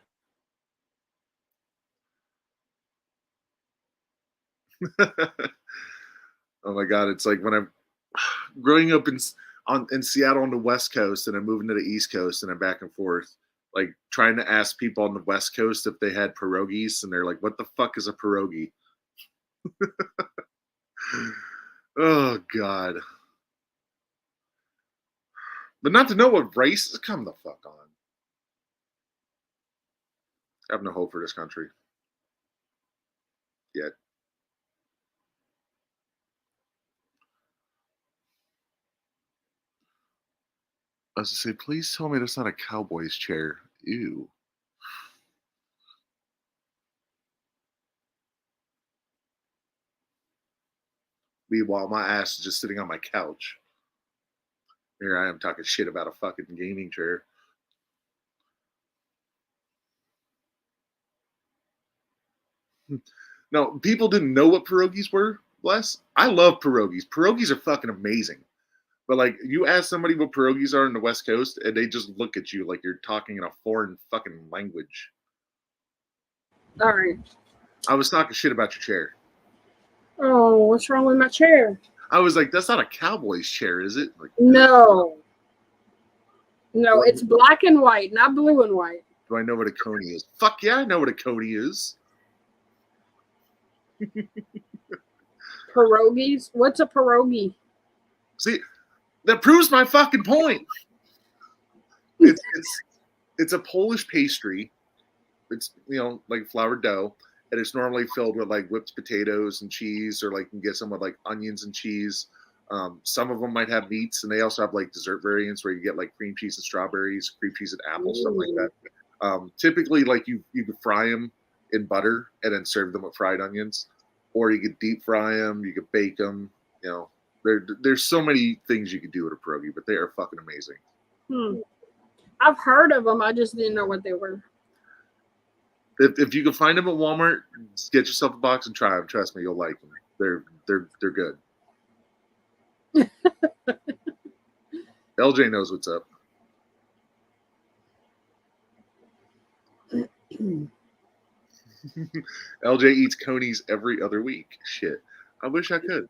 Oh my god, it's like when I'm growing up in Seattle on the West Coast, and I'm moving to the East Coast, and I'm back and forth, like trying to ask people on the West Coast if they had pierogies, and they're like, "What the fuck is a pierogi?" Oh god, but not to know what race is. Come the fuck on. I have no hope for this country yet. I was to say, please tell me that's not a cowboy's chair. Ew. Meanwhile, my ass is just sitting on my couch. Here I am talking shit about a fucking gaming chair. No, people didn't know what pierogies were. Bless. I love pierogies. Pierogies are fucking amazing. But like, you ask somebody what pierogies are in the West Coast, and they just look at you like you're talking in a foreign fucking language. All right. I was talking shit about your chair. Oh, what's wrong with my chair? I was like, that's not a cowboy's chair, is it? Like, No. No, it's black and white, not blue and white. do I know what a coney is? Fuck yeah, I know what a coney is. Pierogies? What's a pierogi? See, that proves my fucking point. It's a Polish pastry. It's, you know, like flour dough, and it's normally filled with like whipped potatoes and cheese, or like you can get some with like onions and cheese. Some of them might have meats, and they also have like dessert variants where you get like cream cheese and strawberries, cream cheese and apples, stuff like that. Typically, like you could fry them in butter and then serve them with fried onions, or you could deep fry them, you could bake them. You know, there's so many things you could do with a pierogi, but they are fucking amazing. I've heard of them. I just didn't know what they were. If you can find them at Walmart, get yourself a box and try them. Trust me, you'll like them. They're good. LJ knows what's up. LJ eats conies every other week. Shit, I wish I could.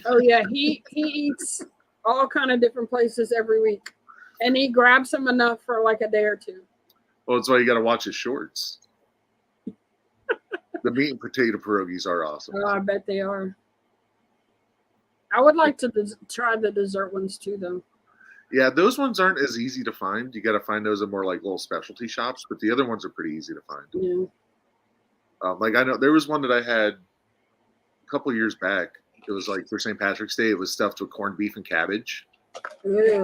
Oh yeah, he eats all kind of different places every week, and he grabs them enough for like a day or two. Well, that's why you got to watch his shorts. The meat and potato pierogies are awesome. Oh, I bet they are. I would like to try the dessert ones too, though. Yeah, those ones aren't as easy to find. You got to find those at more like little specialty shops, but the other ones are pretty easy to find. Yeah. Like I know there was one that I had a couple years back. It was like for St. Patrick's Day. It was stuffed with corned beef and cabbage. With a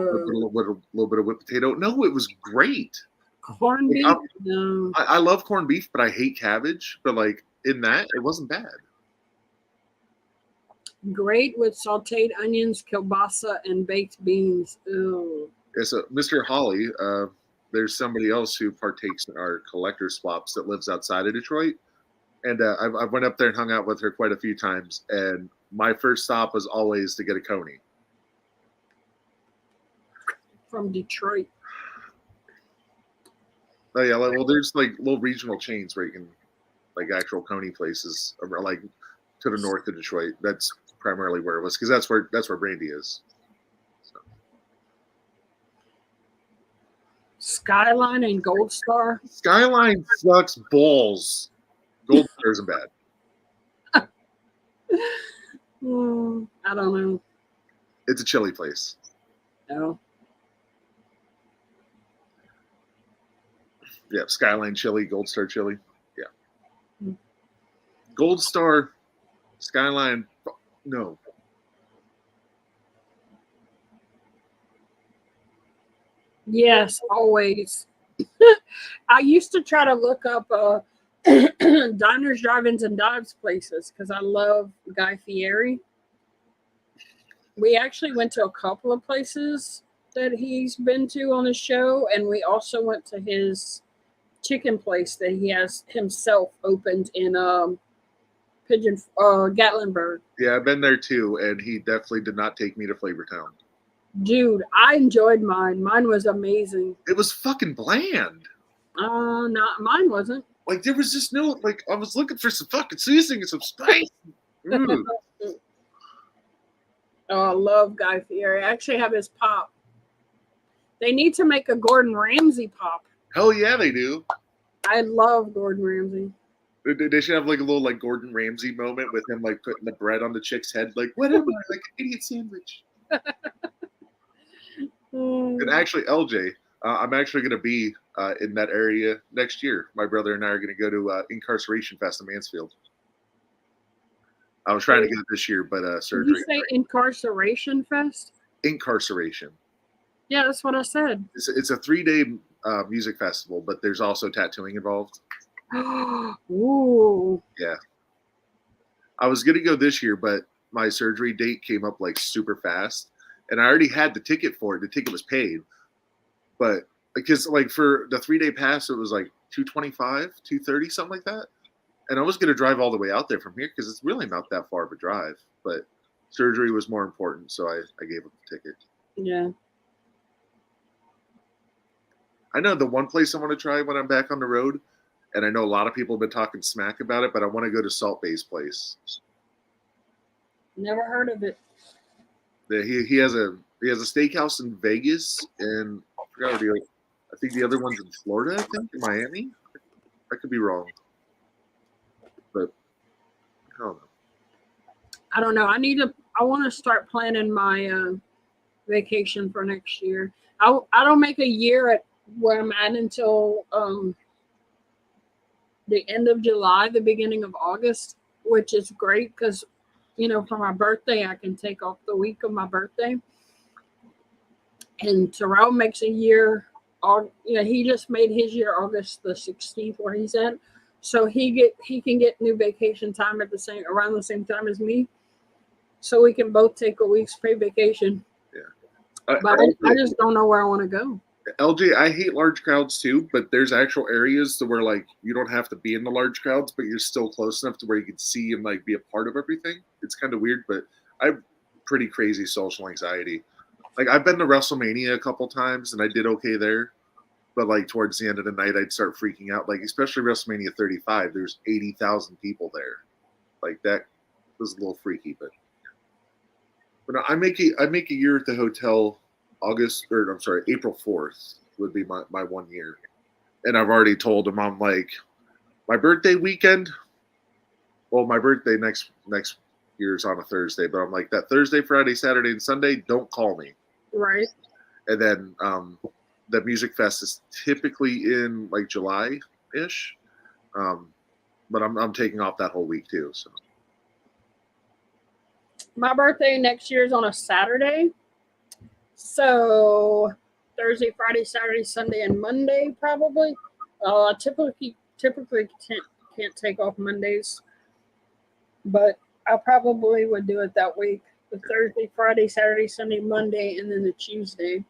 little bit of whipped potato. No, it was great. Corned beef? No. I love corned beef, but I hate cabbage. But like in that, it wasn't bad. Great with sauteed onions, kielbasa, and baked beans. Ew. Yeah, so Mr. Holly, there's somebody else who partakes in our collector swaps that lives outside of Detroit. And I went up there and hung out with her quite a few times. And my first stop was always to get a coney. From Detroit. Oh yeah, well, there's like little regional chains where you can, like actual coney places, or like to the north of Detroit. That's primarily where it was, because that's where Brandy is. So. Skyline and Gold Star. Skyline sucks balls. Gold Star isn't bad. I don't know. It's a chili place. No. Yeah, Skyline chili, Gold Star chili. Yeah. Gold Star, Skyline, no. Yes, always. I used to try to look up diners, drive-ins, and dives places because I love Guy Fieri. We actually went to a couple of places that he's been to on his show, and we also went to his chicken place that he has himself opened in Gatlinburg. Yeah, I've been there too, and he definitely did not take me to Flavortown. Dude, I enjoyed mine. Mine was amazing. It was fucking bland. Not mine wasn't. Like there was just no like. I was looking for some fucking seasoning and some spice. Oh, I love Guy Fieri. I actually have his pop. They need to make a Gordon Ramsay pop. Hell yeah, they do. I love Gordon Ramsay. They should have like a little like Gordon Ramsay moment with him like putting the bread on the chick's head. Like, what am I? Like an idiot sandwich. And actually, LJ, I'm actually going to be in that area next year. My brother and I are going to go to Incarceration Fest in Mansfield. I was trying to go this year, but surgery. Did you say Incarceration Fest? Incarceration. Yeah, that's what I said. It's a 3-day music festival, but there's also tattooing involved. Ooh. Yeah. I was going to go this year, but my surgery date came up like super fast. and I already had the ticket for it. The ticket was paid, but because like for the 3-day pass, it was like $225, $230, something like that. And I was going to drive all the way out there from here because it's really not that far of a drive. But surgery was more important, so I gave him the ticket. Yeah. I know the one place I want to try when I'm back on the road, and I know a lot of people have been talking smack about it, but I want to go to Salt Bay's place. Never heard of it. He has a steakhouse in Vegas, and I forgot where I think the other one's in Florida. I think in Miami. I could be wrong, but I don't know. I don't know. I want to start planning my vacation for next year. I don't make a year at where I'm at until the end of July, the beginning of August, which is great because, for my birthday, I can take off the week of my birthday. And Terrell makes a year. He just made his year August the 16th where he's at. So he can get new vacation time around the same time as me. So we can both take a week's paid vacation. Yeah. But I just don't know where I want to go. LJ, I hate large crowds too, but there's actual areas to where like you don't have to be in the large crowds, but you're still close enough to where you can see and like be a part of everything. It's kind of weird, but I have pretty crazy social anxiety. Like I've been to WrestleMania a couple times and I did okay there, but like towards the end of the night, I'd start freaking out. Like especially WrestleMania 35, there's 80,000 people there. Like that was a little freaky, but I make a year at the hotel. April 4th would be my 1 year. And I've already told him, I'm like, my birthday weekend, well, my birthday next year's on a Thursday, but I'm like, that Thursday, Friday, Saturday, and Sunday, don't call me. Right. And then the Music Fest is typically in like July-ish. But I'm taking off that whole week too. So my birthday next year is on a Saturday. So Thursday, Friday, Saturday, Sunday, and Monday probably. I typically can't take off Mondays, but I probably would do it that week: the Thursday, Friday, Saturday, Sunday, Monday, and then the Tuesday.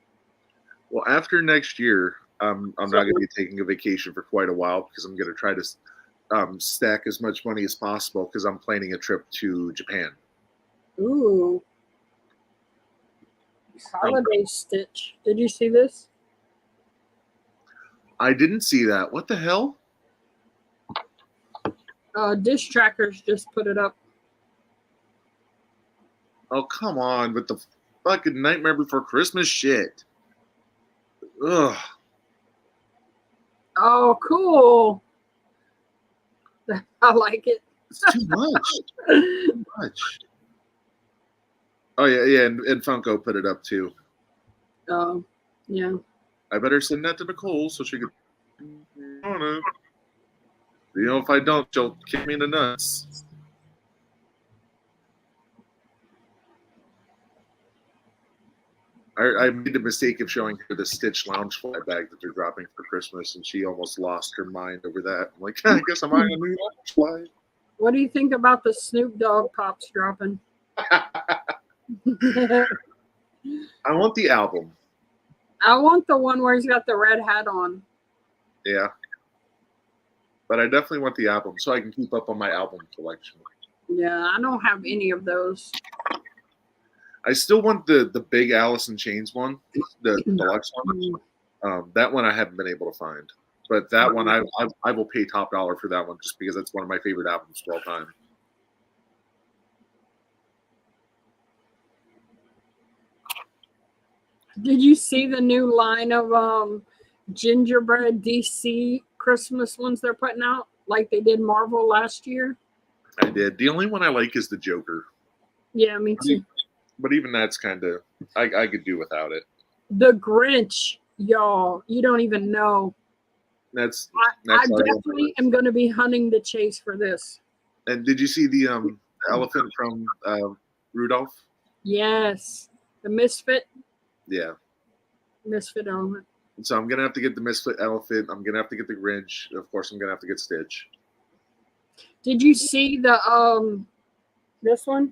Well, after next year, I'm not going to be taking a vacation for quite a while because I'm going to try to stack as much money as possible because I'm planning a trip to Japan. Ooh. Holiday Stitch. Did you see this? I didn't see that. What the hell? Dish Trackers just put it up. Oh, come on with the fucking Nightmare Before Christmas shit. Ugh. Oh, cool. I like it. It's too much. Too much. Oh, yeah, and Funko put it up, too. Oh, yeah. I better send that to Nicole so she could... I don't know. If I don't, she'll kick me in the nuts. I made the mistake of showing her the Stitch Lounge Fly bag that they're dropping for Christmas, and she almost lost her mind over that. I'm like, I guess I'm buying a new Lounge Fly. What do you think about the Snoop Dogg pops dropping? I want the album. I want the one where he's got the red hat on. Yeah. But I definitely want the album so I can keep up on my album collection. Yeah, I don't have any of those. I still want the big Alice in Chains one, the deluxe one. That one I haven't been able to find. But that one, I will pay top dollar for that one just because it's one of my favorite albums of all time. Did you see the new line of gingerbread DC Christmas ones they're putting out, like they did Marvel last year? I did. The only one I like is the Joker. Yeah, me too. But even that's kind of, I could do without it. The Grinch, y'all, you don't even know. I definitely am going to be hunting the chase for this. And did you see the elephant from Rudolph? Yes. The Misfit? Yeah. Misfit elephant. So I'm going to have to get the Misfit elephant. I'm going to have to get the Grinch. Of course, I'm going to have to get Stitch. Did you see the this one?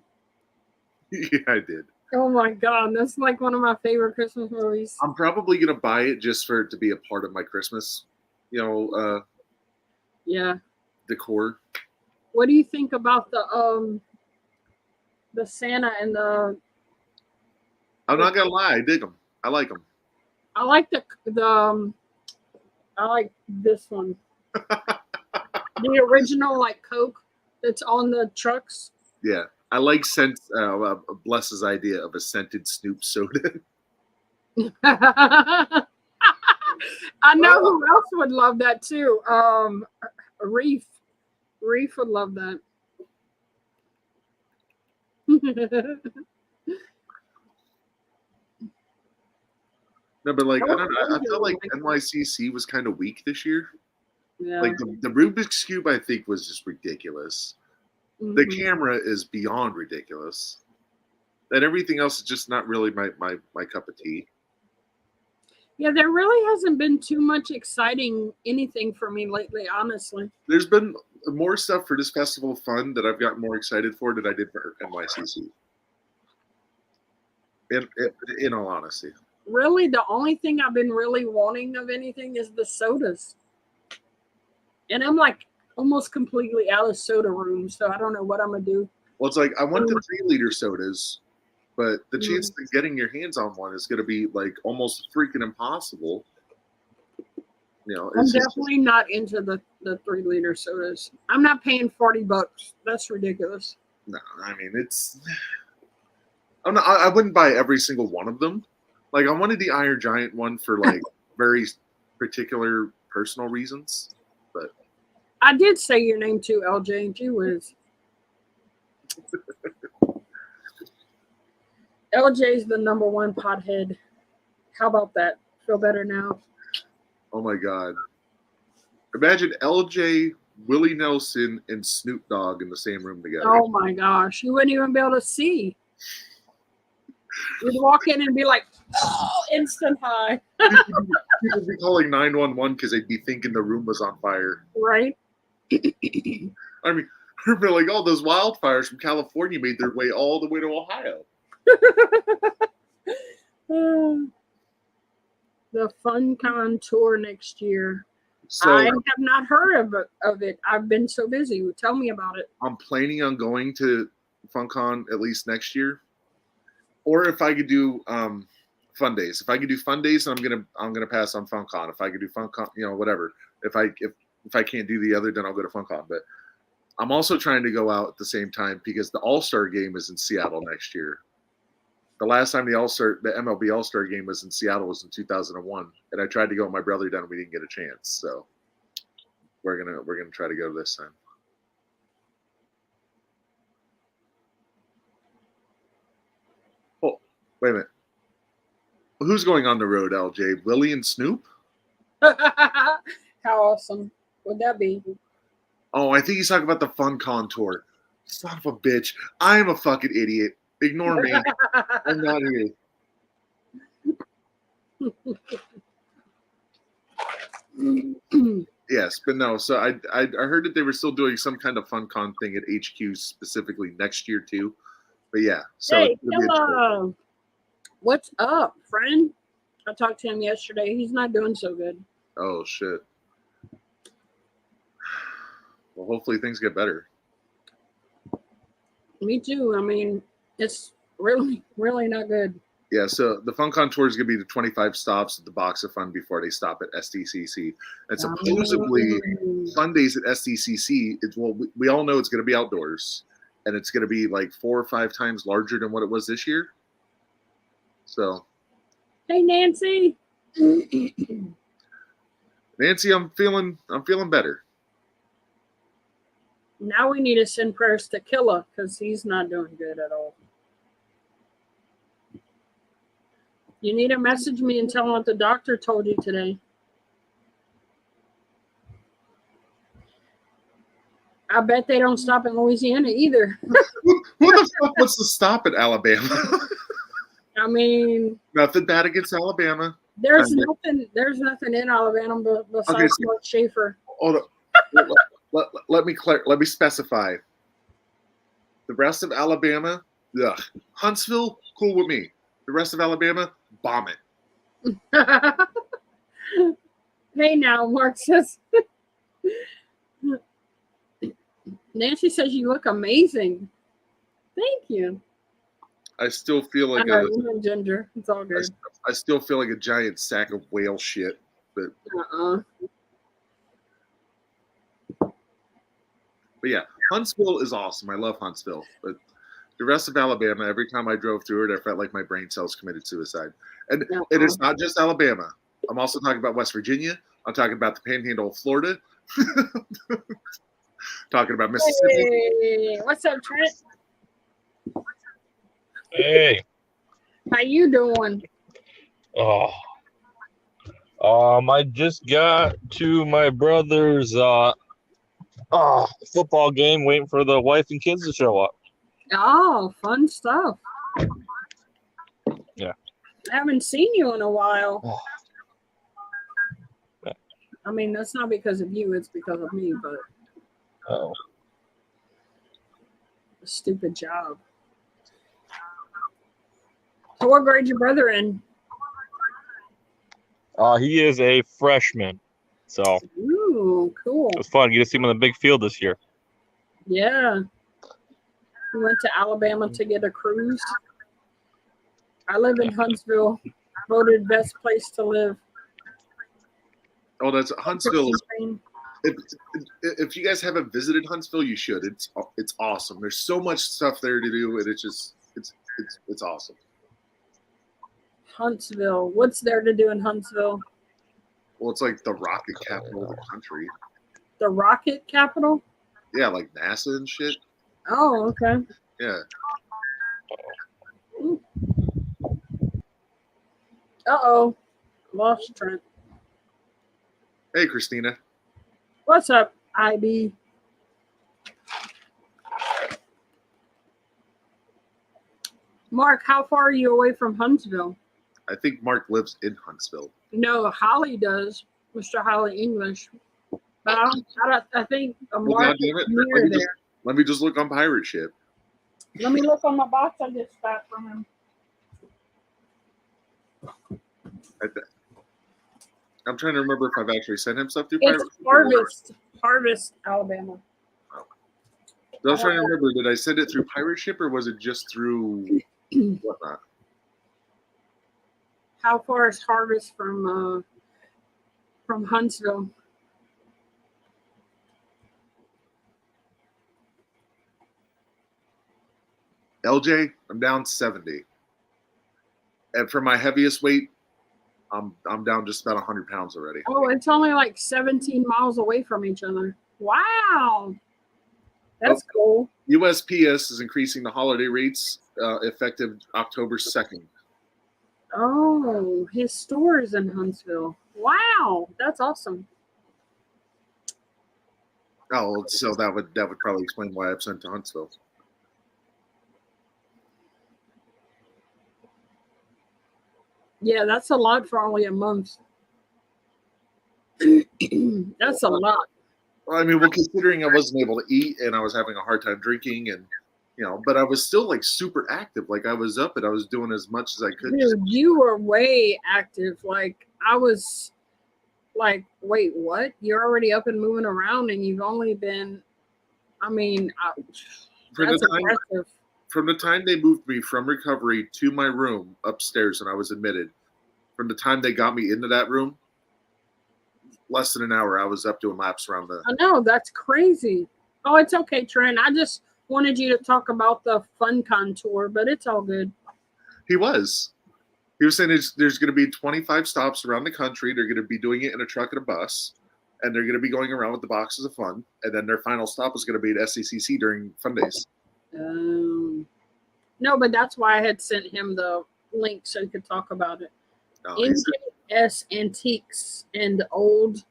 Yeah, I did. Oh my god, that's like one of my favorite Christmas movies. I'm probably gonna buy it just for it to be a part of my Christmas, Yeah. decor. What do you think about the Santa and the? I'm not gonna lie, I dig them. I like them. I like I like this one. The original like Coke that's on the trucks. Yeah, I like scent. Bless's idea of a scented Snoop soda. I know who else would love that too. Reef. Reef would love that. No, but like I don't know. I felt like NYCC was kind of weak this year. Yeah. Like the Rubik's Cube, I think was just ridiculous. The camera is beyond ridiculous. And everything else is just not really my cup of tea. Yeah, there really hasn't been too much exciting anything for me lately, honestly. There's been more stuff for this festival fun that I've gotten more excited for than I did for NYCC. In all honesty. Really, the only thing I've been really wanting of anything is the sodas. And I'm like almost completely out of soda room, so I don't know what I'm going to do. Well, it's like I want the 3-liter sodas, but the chance of getting your hands on one is going to be like almost freaking impossible. I'm definitely not into the 3-liter sodas. I'm not paying $40. That's ridiculous. No, I mean I wouldn't buy every single one of them. Like I wanted the Iron Giant one for like very particular personal reasons, but I did say your name too, LJ. Gee whiz. LJ's the #1 pothead. How about that? Feel better now? Oh my God. Imagine LJ, Willie Nelson, and Snoop Dogg in the same room together. Oh my gosh. You wouldn't even be able to see. You'd walk in and be like, oh, instant high. People would be calling 911 because they'd be thinking the room was on fire. Right? I mean, they're like, oh, those wildfires from California made their way all the way to Ohio. The FunCon tour next year. So I have not heard of it. I've been so busy. Tell me about it. I'm planning on going to FunCon at least next year, or if I could do fun days. If I could do fun days, I'm gonna pass on FunCon. If I could do FunCon, whatever. If I can't do the other, then I'll go to FunCon. But I'm also trying to go out at the same time because the All-Star game is in Seattle next year. The last time the MLB All-Star game was in Seattle was in 2001, and I tried to go with my brother down, and we didn't get a chance. So we're gonna try to go this time. Oh, wait a minute. Who's going on the road, LJ? Willie and Snoop? How awesome would that be? Oh, I think he's talking about the FunCon tour. Son of a bitch. I'm a fucking idiot. Ignore me. I'm not here. Yes, but no. So I heard that they were still doing some kind of FunCon thing at HQ specifically next year too. But yeah. So hey, hello. What's up, friend? I talked to him yesterday. He's not doing so good. Oh shit. Well, hopefully things get better. Me too. I mean, it's really, really not good. Yeah, so the FunCon tour is going to be the 25 stops at the Box of Fun before they stop at SDCC. And supposedly, fun days at SDCC, we all know it's going to be outdoors. And it's going to be like 4 or 5 times larger than what it was this year. So. Hey, Nancy. Nancy, I'm feeling better. Now we need to send prayers to Killa because he's not doing good at all. You need to message me and tell him what the doctor told you today. I bet they don't stop in Louisiana either. Who the fuck wants to stop at Alabama? I mean, nothing bad against Alabama. There's nothing in Alabama besides Mark Schaefer. Hold on. Let me specify. The rest of Alabama Ugh. Huntsville, cool with me. The rest of Alabama, bomb it. Hey now, Mark says. Nancy says you look amazing. Thank you. I still feel like I know, you and Ginger. It's all good. I still feel like a giant sack of whale shit. But But yeah, Huntsville is awesome. I love Huntsville. But the rest of Alabama, every time I drove through it, I felt like my brain cells committed suicide. And it is not just Alabama. I'm also talking about West Virginia. I'm talking about the Panhandle of Florida. Talking about Mississippi. Hey, what's up, Trent? Hey. How you doing? I just got to my brother's football game, waiting for the wife and kids to show up. Oh, fun stuff. Yeah. I haven't seen you in a while. Yeah. I mean, that's not because of you, it's because of me, but Oh. a stupid job. So what grade your brother in? He is a freshman, so Ooh, cool. it was fun. You get to see him on the big field this year. Yeah. We went to Alabama to get a cruise. I live in Huntsville, voted best place to live. Oh, that's Huntsville. If you guys haven't visited Huntsville, you should. It's awesome. There's so much stuff there to do, and it's awesome. Huntsville. What's there to do in Huntsville? Well, it's like the rocket capital of the country. The rocket capital? Yeah, like NASA and shit. Oh, okay. Yeah. Uh-oh. Lost Trent. Hey, Christina. What's up, IB? Mark, how far are you away from Huntsville? I think Mark lives in Huntsville. No, Holly does. Mr. Holly English. But I think Mark God damn is it. near there. Let me just look on pirate ship. Let me look on my box I just got from him. I'm trying to remember if I've actually sent him stuff through pirate It's Harvest, Alabama. I was trying to remember, did I send it through pirate ship or was it just through whatnot? How far is Harvest from Huntsville? LJ, I'm down 70. And for my heaviest weight, I'm down just about 100 pounds already. Oh, it's only like 17 miles away from each other. Wow. That's cool. USPS is increasing the holiday rates effective October 2nd. Oh, his store is in Huntsville. Wow, that's awesome. Oh, so that would probably explain why I've sent to Huntsville. Yeah, that's a lot for only a month. That's a lot. Well, I mean, considering I wasn't able to eat and I was having a hard time drinking and, but I was still like super active. Like I was up and I was doing as much as I could. Dude, you were way active. Like I was like, wait, what? You're already up and moving around and you've only been, that's impressive. From the time they moved me from recovery to my room upstairs and I was admitted, from the time they got me into that room, less than an hour, I was up doing laps around the... I know, that's crazy. Oh, it's okay, Trent. I just wanted you to talk about the FunCon tour, but it's all good. He was saying there's going to be 25 stops around the country. They're going to be doing it in a truck and a bus, and they're going to be going around with the boxes of fun, and then their final stop is going to be at SCCC during Fun Days. No, but that's why I had sent him the link so he could talk about it. MKS Antiques and Old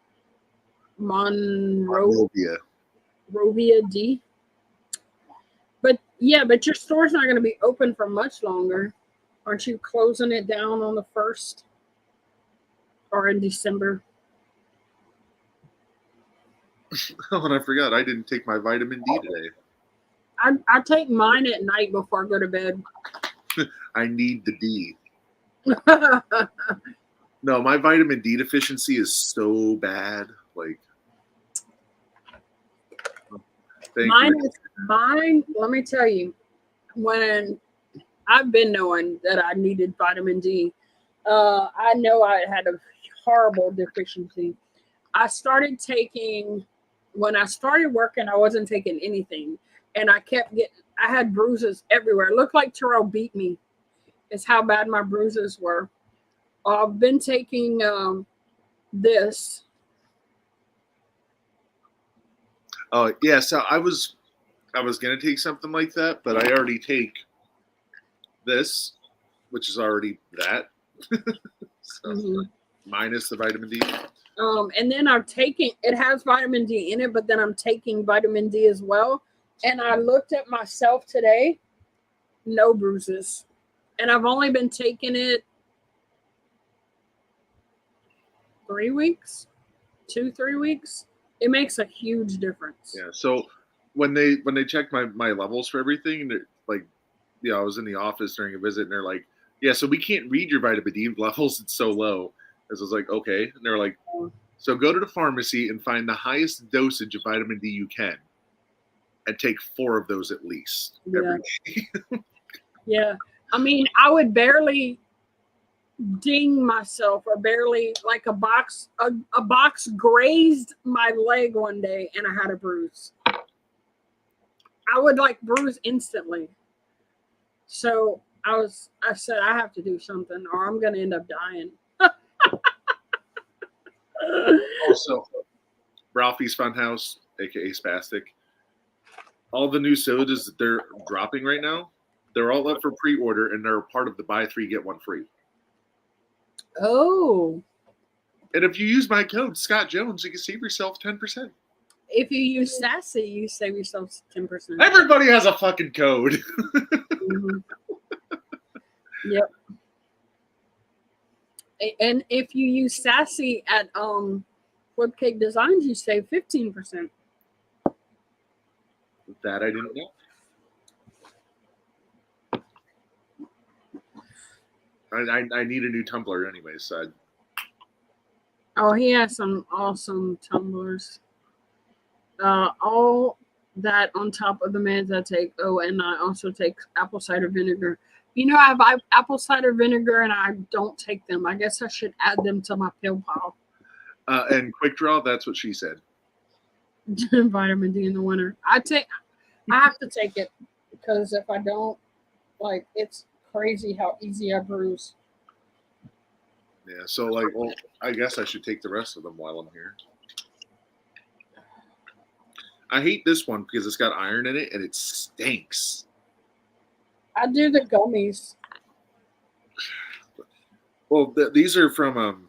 Monrovia D. But yeah, but your store's not going to be open for much longer. Aren't you closing it down on the 1st or in December? Oh, and I forgot I didn't take my vitamin D today. I take mine at night before I go to bed. I need the D. No, my vitamin D deficiency is so bad. Like, mine. Let me tell you, when I've been knowing that I needed vitamin D, I know I had a horrible deficiency. I started taking, when I started working, I wasn't taking anything, and I had bruises everywhere. It looked like Terrell beat me. It's how bad my bruises were. I've been taking this. Oh yeah, so I was gonna take something like that, but I already take this, which is already that. So, minus the vitamin D. And then I'm taking, it has vitamin D in it, but then I'm taking vitamin D as well. And I looked at myself today, no bruises. And I've only been taking it 3 weeks, 2-3 weeks. It makes a huge difference. Yeah. So when they checked my levels for everything, like, I was in the office during a visit, and they're like, "Yeah, so we can't read your vitamin D levels; it's so low." And so I was like, "Okay," and they're like, "So go to the pharmacy and find the highest dosage of vitamin D you can, and take 4 of those at least every day." Yeah. I mean, I would barely ding myself, or barely, like a box grazed my leg one day and I had a bruise. I would like bruise instantly. So I said, I have to do something or I'm going to end up dying. Also, Ralphie's Funhouse, aka Spastic, all the new sodas that they're dropping right now, they're all up for pre-order, and they're part of the buy 3 get 1 free. Oh. And if you use my code Scott Jones, you can save yourself 10%. If you use Sassy, you save yourself 10%. Everybody has a fucking code. Yep. And if you use Sassy at Flipcake Designs, you save 15%. That I didn't know. I need a new tumbler anyway, so Oh, he has some awesome tumblers. All that on top of the meds I take. Oh, and I also take apple cider vinegar. I have apple cider vinegar and I don't take them. I guess I should add them to my pill pile. And Quick Draw, that's what she said. Vitamin D in the winter. I have to take it because if I don't, like, it's crazy how easy I bruise. Yeah, so like, well, I guess I should take the rest of them while I'm here. I hate this one because it's got iron in it and it stinks. I do the gummies. Well, these are from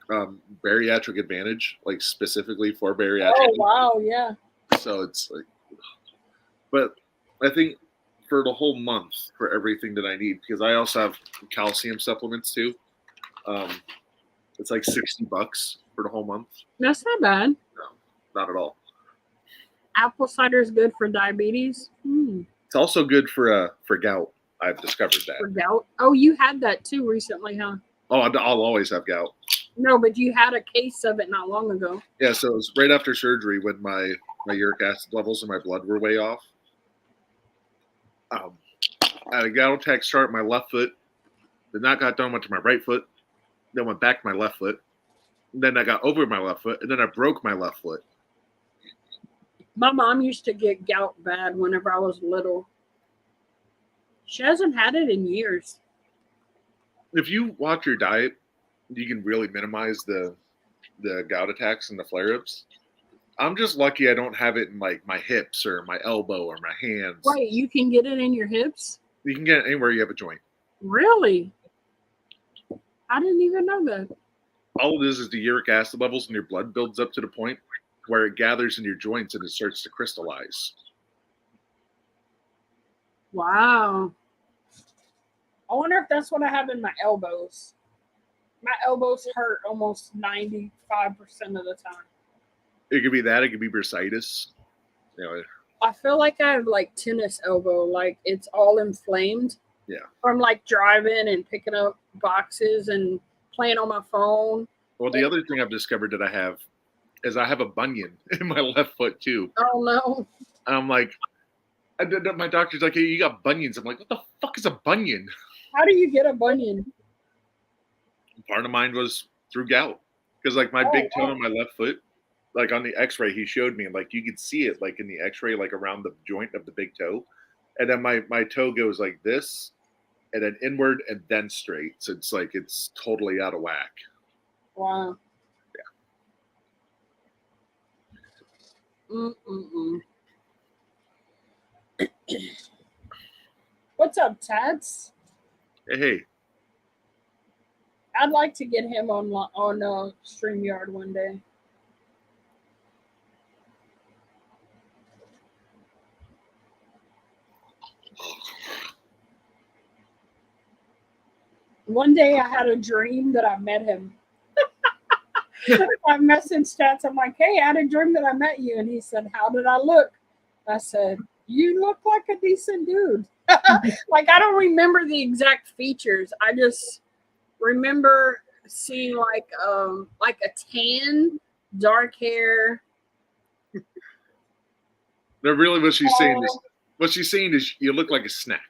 Bariatric Advantage, like specifically for bariatric. Oh, wow, yeah. So it's like, but I think for the whole month for everything that I need, because I also have calcium supplements too. It's like $60 for the whole month. That's not bad. No, not at all. Apple cider is good for diabetes. It's also good for gout. I've discovered that. For gout? Oh, you had that too recently, huh? Oh, I'll always have gout. No, but you had a case of it not long ago. Yeah, so it was right after surgery when my uric acid levels in my blood were way off. I had a gout attack start at my left foot. Then that got done, went to my right foot. Then went back to my left foot. And then I got over my left foot. And then I broke my left foot. My mom used to get gout bad whenever I was little. She hasn't had it in years. If you watch your diet, you can really minimize the gout attacks and the flare-ups. I'm just lucky I don't have it in like my hips or my elbow or my hands. Wait, you can get it in your hips? You can get it anywhere you have a joint. Really? I didn't even know that. All it is the uric acid levels in your blood builds up to the point where it gathers in your joints and it starts to crystallize. Wow. I wonder if that's what I have in my elbows. My elbows hurt almost 95% of the time. It could be that. It could be bursitis. I feel like I have like tennis elbow, like it's all inflamed. Yeah. From like driving and picking up boxes and playing on my phone. Well, the other thing I've discovered that I have is I have a bunion in my left foot too. Oh no. And I'm like, my doctor's like, hey, you got bunions. I'm like, what the fuck is a bunion? How do you get a bunion? Part of mine was through gout. Because like my big toe on my left foot, like on the x-ray he showed me, like you could see it like in the x-ray, like around the joint of the big toe. And then my toe goes like this and then inward and then straight. So it's like it's totally out of whack. Wow. Yeah. What's up, Tats? Hey. I'd like to get him on StreamYard one day. One day I had a dream that I met him. I messaged Stats. I'm like, hey, I had a dream that I met you. And he said, how did I look? I said, you look like a decent dude. Like, I don't remember the exact features. I just remember seeing like a tan, dark hair. No, really what she's saying is you look like a snack.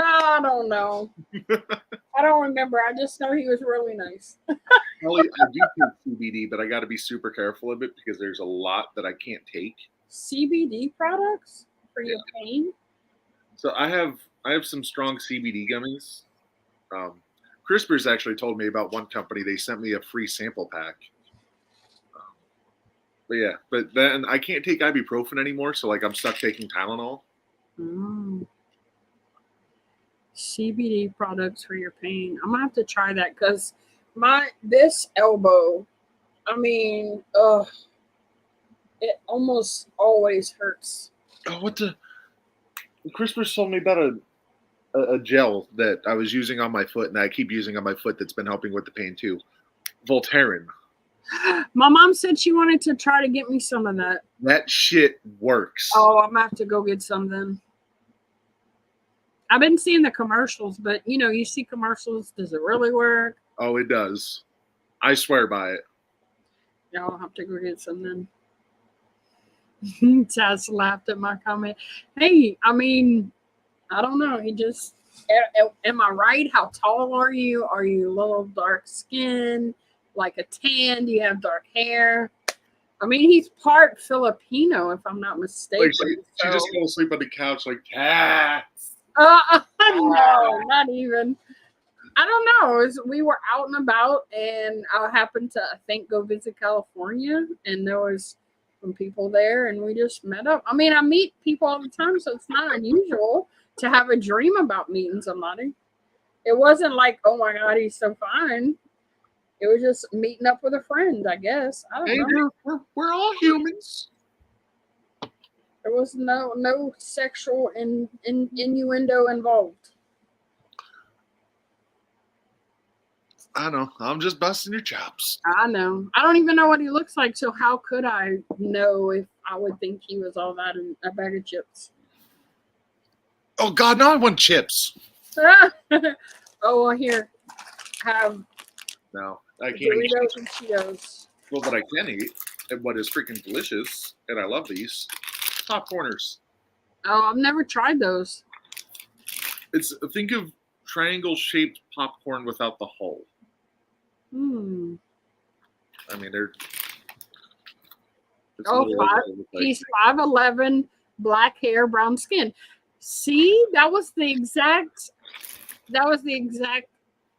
I don't know. I don't remember. I just know he was really nice. Probably, I do take CBD, but I got to be super careful of it because there's a lot that I can't take. CBD products for your pain? So I have some strong CBD gummies. CRISPR's actually told me about one company. They sent me a free sample pack. But then I can't take ibuprofen anymore, so like I'm stuck taking Tylenol. CBD products for your pain. I'm gonna have to try that because this elbow, I mean, it almost always hurts. Oh, what the? CRISPR told me about a gel that I was using on my foot, and I keep using on my foot that's been helping with the pain too. Voltaren. My mom said she wanted to try to get me some of that. That shit works. Oh, I'm gonna have to go get some then. I've been seeing the commercials, but you see commercials. Does it really work? Oh, it does. I swear by it. Yeah, I'll have to go get some then. Taz laughed at my comment. Hey, I mean, I don't know. He just, am I right? How tall are you? Are you a little dark skin, like a tan? Do you have dark hair? I mean, he's part Filipino, if I'm not mistaken. Like she just fell asleep on the couch like cats. No, not even. I don't know. We were out and about, and I happened to, I think, go visit California, and there was some people there, and we just met up. I mean, I meet people all the time, so it's not unusual to have a dream about meeting somebody. It wasn't like, oh my God, he's so fine. It was just meeting up with a friend, I guess. I don't know. We're all humans. There was no sexual innuendo involved. I know. I'm just busting your chops. I know. I don't even know what he looks like, so how could I know if I would think he was all that in a bag of chips? Oh, God, now I want chips. Oh, well, here. Have No, I can't Doritos eat. and Cheetos. Well, but I can eat, and what is freaking delicious, and I love these, popcorners. Oh, I've never tried those. Think of triangle-shaped popcorn without the hole. I mean, they're. He's 5'11", black hair, brown skin. See, that was the exact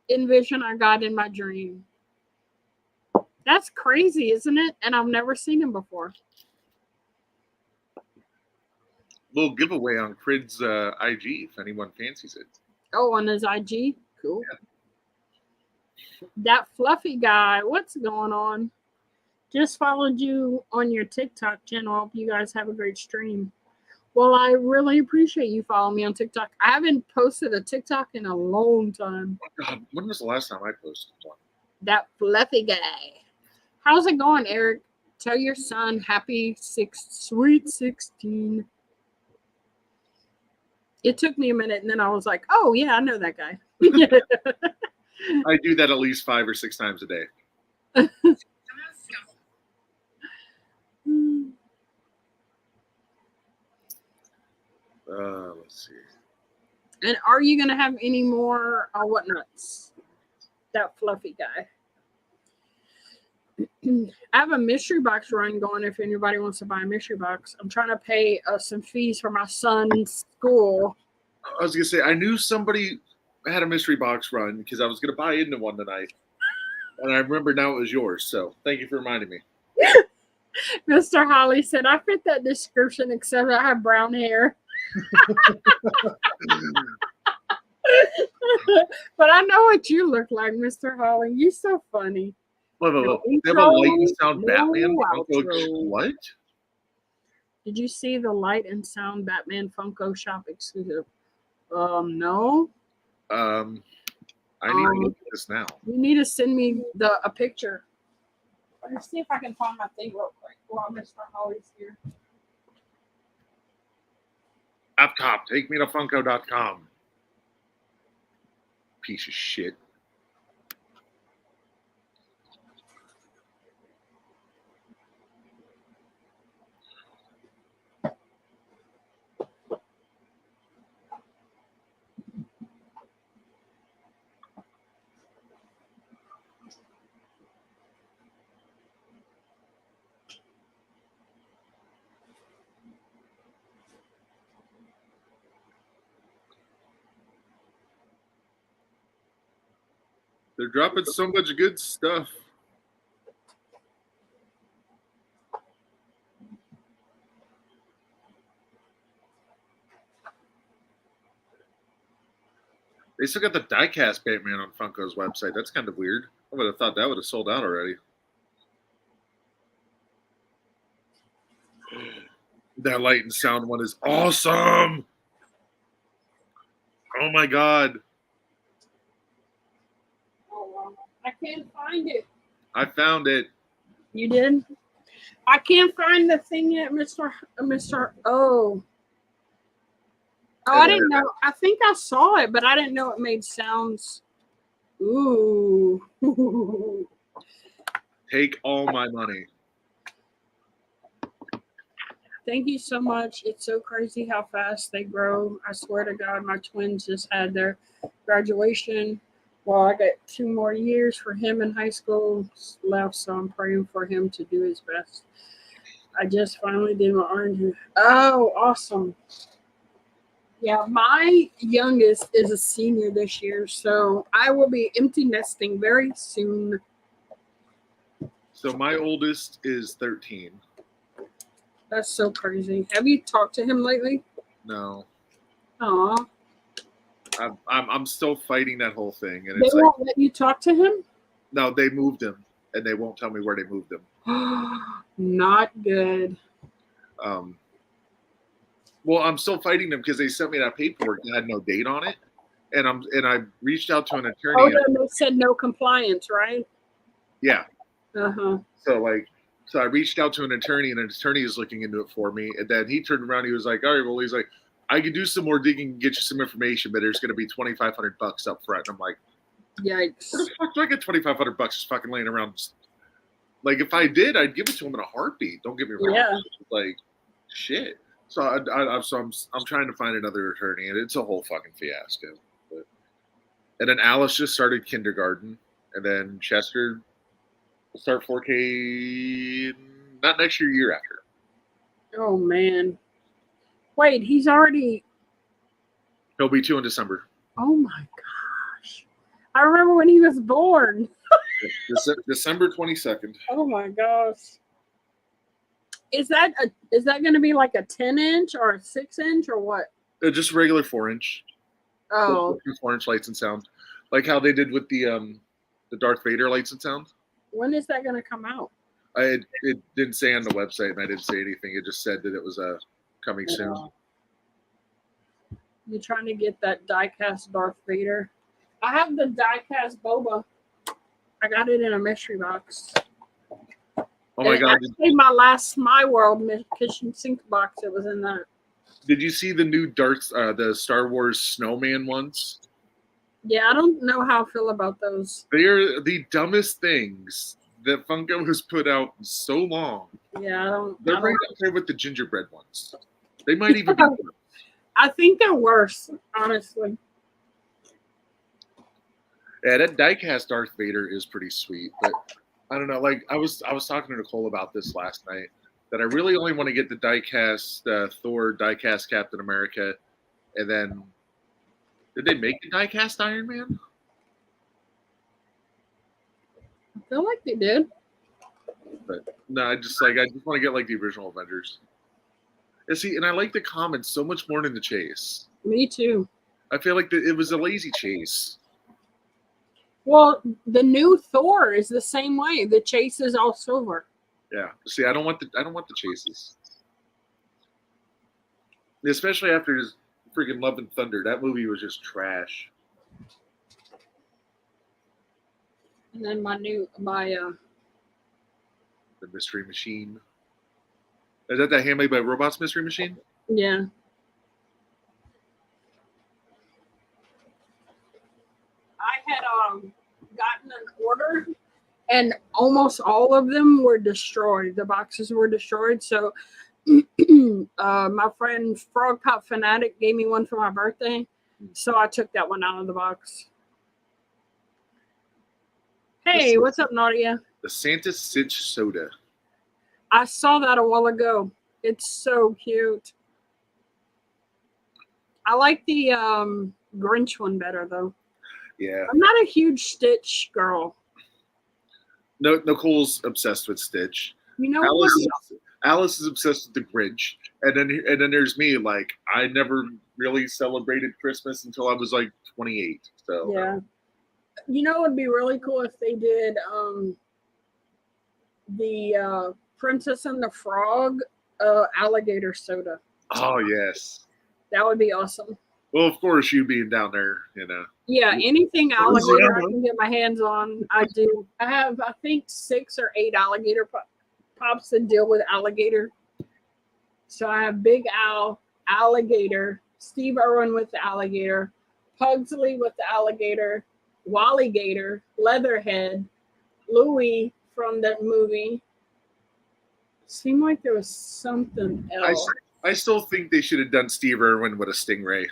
envision I got in my dream. That's crazy, isn't it? And I've never seen him before. Little giveaway on Crid's IG if anyone fancies it. Oh, on his IG? Cool. Yeah. That fluffy guy, what's going on? Just followed you on your TikTok channel. Hope you guys have a great stream. Well, I really appreciate you following me on TikTok. I haven't posted a TikTok in a long time. Oh God, when was the last time I posted one? That fluffy guy. How's it going, Eric? Tell your son happy sweet 16. It took me a minute, and then I was like, oh, yeah, I know that guy. I do that at least 5 or 6 times a day. Let's see. And are you going to have any more whatnots? That fluffy guy. I have a mystery box run going if anybody wants to buy a mystery box. I'm trying to pay some fees for my son's school. I was going to say, I knew somebody had a mystery box run because I was going to buy into one tonight. And I remember now it was yours. So thank you for reminding me. Mr. Holly said, I fit that description except I have brown hair. But I know what you look like, Mr. Holly. You're so funny. Wait. They have a light and sound Batman Funko. What? Did you see the light and sound Batman Funko Shop exclusive? No. I need to look at this now. You need to send me a picture. Let's see if I can find my thing real quick while Mr. Holly's here. AIRPOP, take me to Funko.com. Piece of shit. They're dropping so much good stuff. They still got the diecast Batman on Funko's website. That's kind of weird. I would have thought that would have sold out already. That light and sound one is awesome. Oh my god. Oh, wow. I can't find it. I found it. You did? I can't find the thing yet, Mr. Oh. Oh, I didn't know. I think I saw it, but I didn't know it made sounds. Ooh. Take all my money. Thank you so much. It's so crazy how fast they grow. I swear to God, my twins just had their graduation. Well, I got 2 more years for him in high school left, so I'm praying for him to do his best. I just finally did my orange. Oh, awesome. Yeah, my youngest is a senior this year, so I will be empty nesting very soon. So my oldest is 13. That's so crazy. Have you talked to him lately? No. Aw. I'm still fighting that whole thing, and They it's won't let you talk to him? no, they moved him, and they won't tell me where they moved him. Not good. Well, I'm still fighting them because they sent me that paperwork that had no date on it, and I reached out to an attorney. Oh, no, they said no compliance, right? Yeah. Uh-huh. So I reached out to an attorney, and an attorney is looking into it for me. And then he turned around, he was like, all right, well, he's like, I could do some more digging and get you some information, but there's going to be $2,500 up front. And I'm like, yikes. where the fuck do I get $2,500 just fucking laying around? Like, if I did, I'd give it to him in a heartbeat. Don't get me wrong. Yeah. Like, shit. So I'm trying to find another attorney, and it's a whole fucking fiasco. And then Alice just started kindergarten, and then Chester will start 4K not next year, year after. Oh, man. Wait, he's already... He'll be 2 in December. Oh, my gosh. I remember when he was born. December 22nd. Oh, my gosh. Is that going to be like a 10-inch or a 6-inch or what? Just regular 4-inch. Oh. 4-inch lights and sound. Like how they did with the Darth Vader lights and sound. When is that going to come out? It didn't say on the website, and I didn't say anything. It just said that it was coming soon. You're trying to get that die-cast Darth Vader. I have the die-cast Boba. I got it in a mystery box. Oh my god! Actually, my last My World kitchen sink box. It was in that. Did you see the new the Star Wars snowman ones? Yeah, I don't know how I feel about those. They are the dumbest things that Funko has put out in so long. Yeah, I don't. They're right up there with the gingerbread ones. They might even be. I think they're worse, honestly. Yeah, that diecast Darth Vader is pretty sweet, but I don't know. Like I was talking to Nicole about this last night. That I really only want to get the diecast Thor, diecast Captain America, and then did they make the diecast Iron Man? I feel like they did. But no, I just want to get like the original Avengers. And see, and I like the comments so much more than the chase. Me too. I feel like it was a lazy chase. Well, the new Thor is the same way. The chase is all silver. Yeah. See, I don't want the chases. Especially after his freaking Love and Thunder. That movie was just trash. And then the Mystery Machine. Is that Handmade by Robots Mystery Machine? yeah. I had gotten an order and almost all of them were destroyed. The boxes were destroyed. So my friend Frog Pop Fanatic gave me one for my birthday. So I took that one out of the box. Hey, what's up, Nadia? The Santa Cinch Soda. I saw that a while ago. It's so cute. I like the Grinch one better, though. Yeah. I'm not a huge Stitch girl. No, Nicole's obsessed with Stitch. You know Alice is obsessed with the Grinch, and then there's me. Like I never really celebrated Christmas until I was like 28. So yeah, you know, it'd be really cool if they did the Princess and the Frog alligator soda. Oh yes, that would be awesome. Well, of course, you being down there, you know. Yeah, anything alligator I can get my hands on, I do. I have, I think, 6 or 8 alligator pops that deal with alligator. So I have Big Al, alligator, Steve Irwin with the alligator, Pugsley with the alligator, Wally Gator, Leatherhead, Louie from that movie. Seemed like there was something else. I still think they should have done Steve Irwin with a stingray.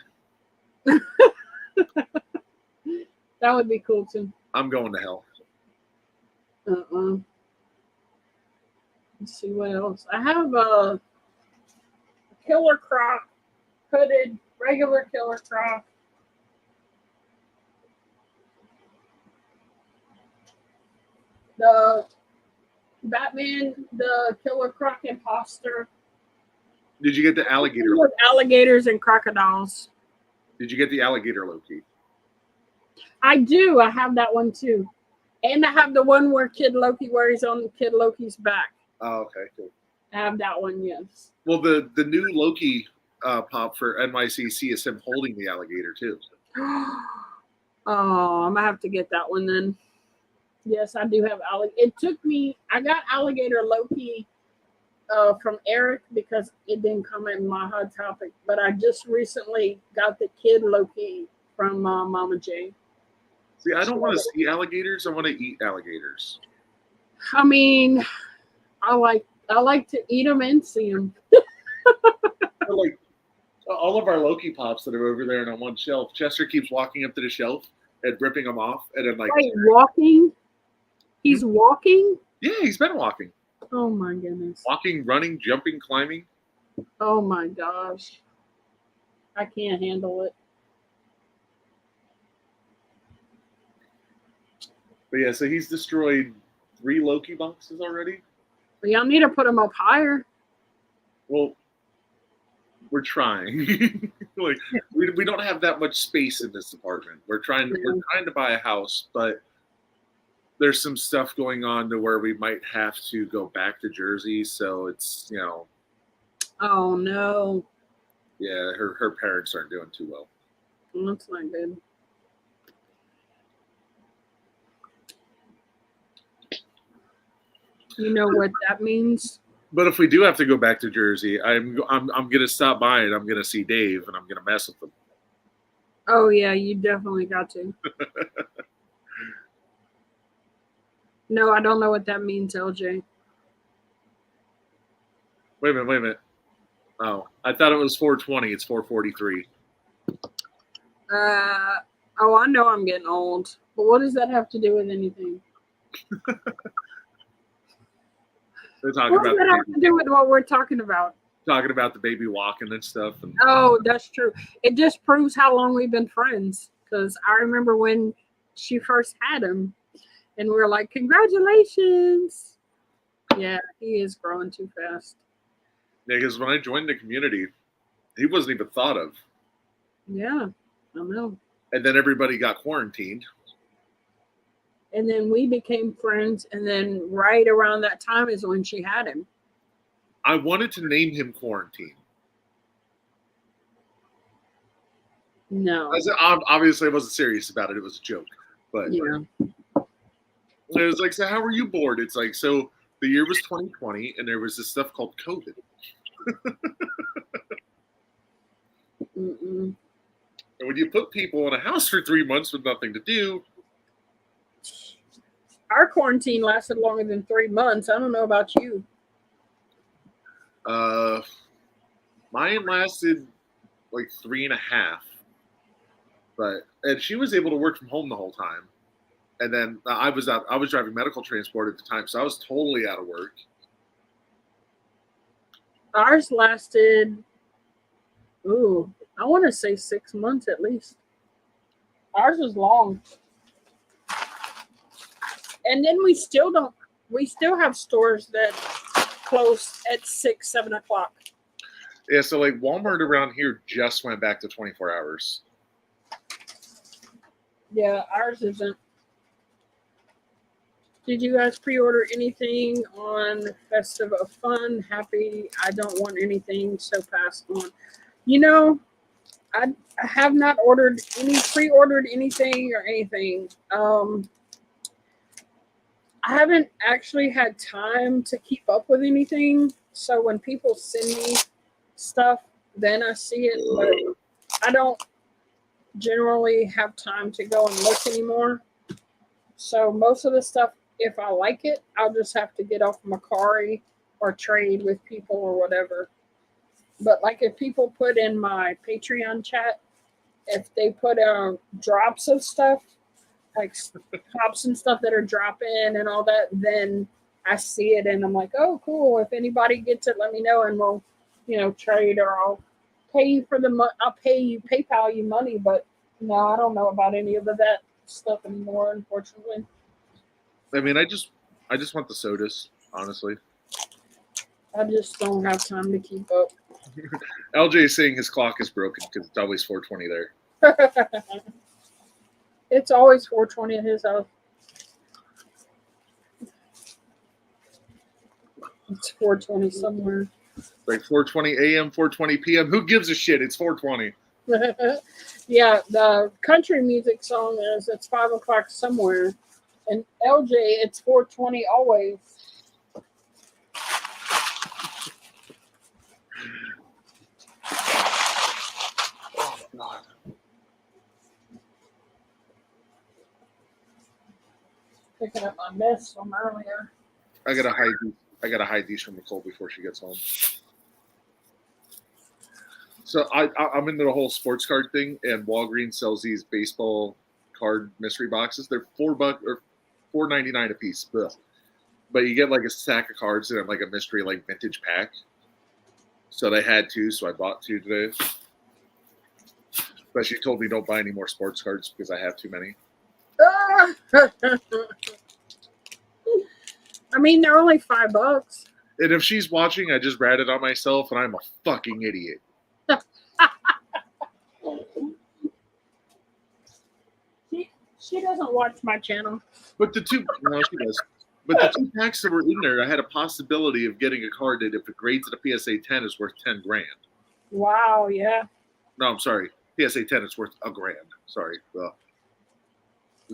That would be cool too. I'm going to hell. Let's see what else. I have a Killer Croc, hooded, regular Killer Croc. The Batman, the Killer Croc imposter. Did you get the alligator? With alligators and crocodiles. Did you get the alligator Loki? I do. I have that one too. And I have the one where Kid Loki, where he's on Kid Loki's back. Oh, okay, cool. I have that one, yes. Well, the new Loki pop for NYCC is him holding the alligator too. Oh, I'm gonna have to get that one then. Yes, I do have alligator. It took me. I got alligator Loki from Eric because it didn't come in my Hot Topic, but I just recently got the Kid Loki from Mama J. See, I don't want to see alligators. I want to eat alligators. I mean, I like to eat them and see them. Like all of our Loki pops that are over there on one shelf. Chester keeps walking up to the shelf and ripping them off, and then like wait, walking. He's walking. Yeah, he's been walking. Oh my goodness. Walking, running, jumping, climbing. Oh my gosh. I can't handle it. But yeah, so he's destroyed 3 Loki boxes already. But y'all need to put them up higher. Well, we're trying. Like we don't have that much space in this apartment. We're trying to buy a house, but there's some stuff going on to where we might have to go back to Jersey. So it's, you know. Oh no. Yeah, her parents aren't doing too well. That's not good. You know what that means? But if we do have to go back to Jersey, I'm gonna stop by and I'm gonna see Dave and I'm gonna mess with him. Oh yeah, you definitely got to. No, I don't know what that means, LJ. Wait a minute. Oh, I thought it was 420. It's 443. Oh, I know I'm getting old, but what does that have to do with anything? They're talking What does about that have to do with what we're talking about? the baby walking and stuff. And Oh, that's true. It just proves how long we've been friends. Because I remember when she first had him, and we were like, "Congratulations!" Yeah, he is growing too fast. yeah, because when I joined the community, he wasn't even thought of. Yeah, I know. And then everybody got quarantined. And then we became friends, and then right around that time is when she had him. I wanted to name him Quarantine. No. Obviously, I wasn't serious about it. It was a joke. But Yeah. it was like, so how were you bored? It's like, so the year was 2020, and there was this stuff called COVID. Mm-mm. And when you put people in a house for 3 months with nothing to do, Our quarantine lasted longer than 3 months. I don't know about you. mine lasted like 3.5. And she was able to work from home the whole time. And then I was driving medical transport at the time, so I was totally out of work. Ours lasted, I want to say 6 months at least. Ours was long. And then we still have stores that close at 6, 7 o'clock. Yeah, so like Walmart around here just went back to 24 hours. Yeah, ours isn't. Did you guys pre-order anything on Festive of Fun? Happy, I don't want anything, so pass on. You know, I have not pre-ordered anything or anything. I haven't actually had time to keep up with anything. So when people send me stuff, then I see it. But I don't generally have time to go and look anymore. So most of the stuff, if I like it, I'll just have to get off Macari or trade with people or whatever. But like if people put in my Patreon chat, if they put drops of stuff, like pops and stuff that are dropping and all that, then I see it and I'm like, oh, cool. If anybody gets it, let me know and we'll, trade, or I'll pay you I'll pay you, PayPal you money. But no, I don't know about any of that stuff anymore, unfortunately. I mean, I just want the sodas, honestly. I just don't have time to keep up. LJ is saying his clock is broken because it's always 420 there. It's always 420 at his house. It's 420 somewhere. Like 4:20 a.m., 4:20 p.m. Who gives a shit? It's 4:20. Yeah, the country music song is it's 5 o'clock somewhere. And LJ, it's 4:20 always. Oh, God. Picking up my mess from earlier. I gotta hide these from Nicole before she gets home. So I'm into the whole sports card thing, and Walgreens sells these baseball card mystery boxes. They're $4 or $4.99 a piece. Ugh. But you get like a stack of cards and like a mystery like vintage pack. So they had 2, so I bought 2 today. But she told me don't buy any more sports cards because I have too many. I mean, they're only $5. And if she's watching, I just ratted on myself, and I'm a fucking idiot. She doesn't watch my channel. But no, she does. But the 2 packs that were in there, I had a possibility of getting a card that if it grades at a PSA 10 is worth $10,000. Wow, yeah. No, I'm sorry. PSA 10 is worth $1,000. Sorry.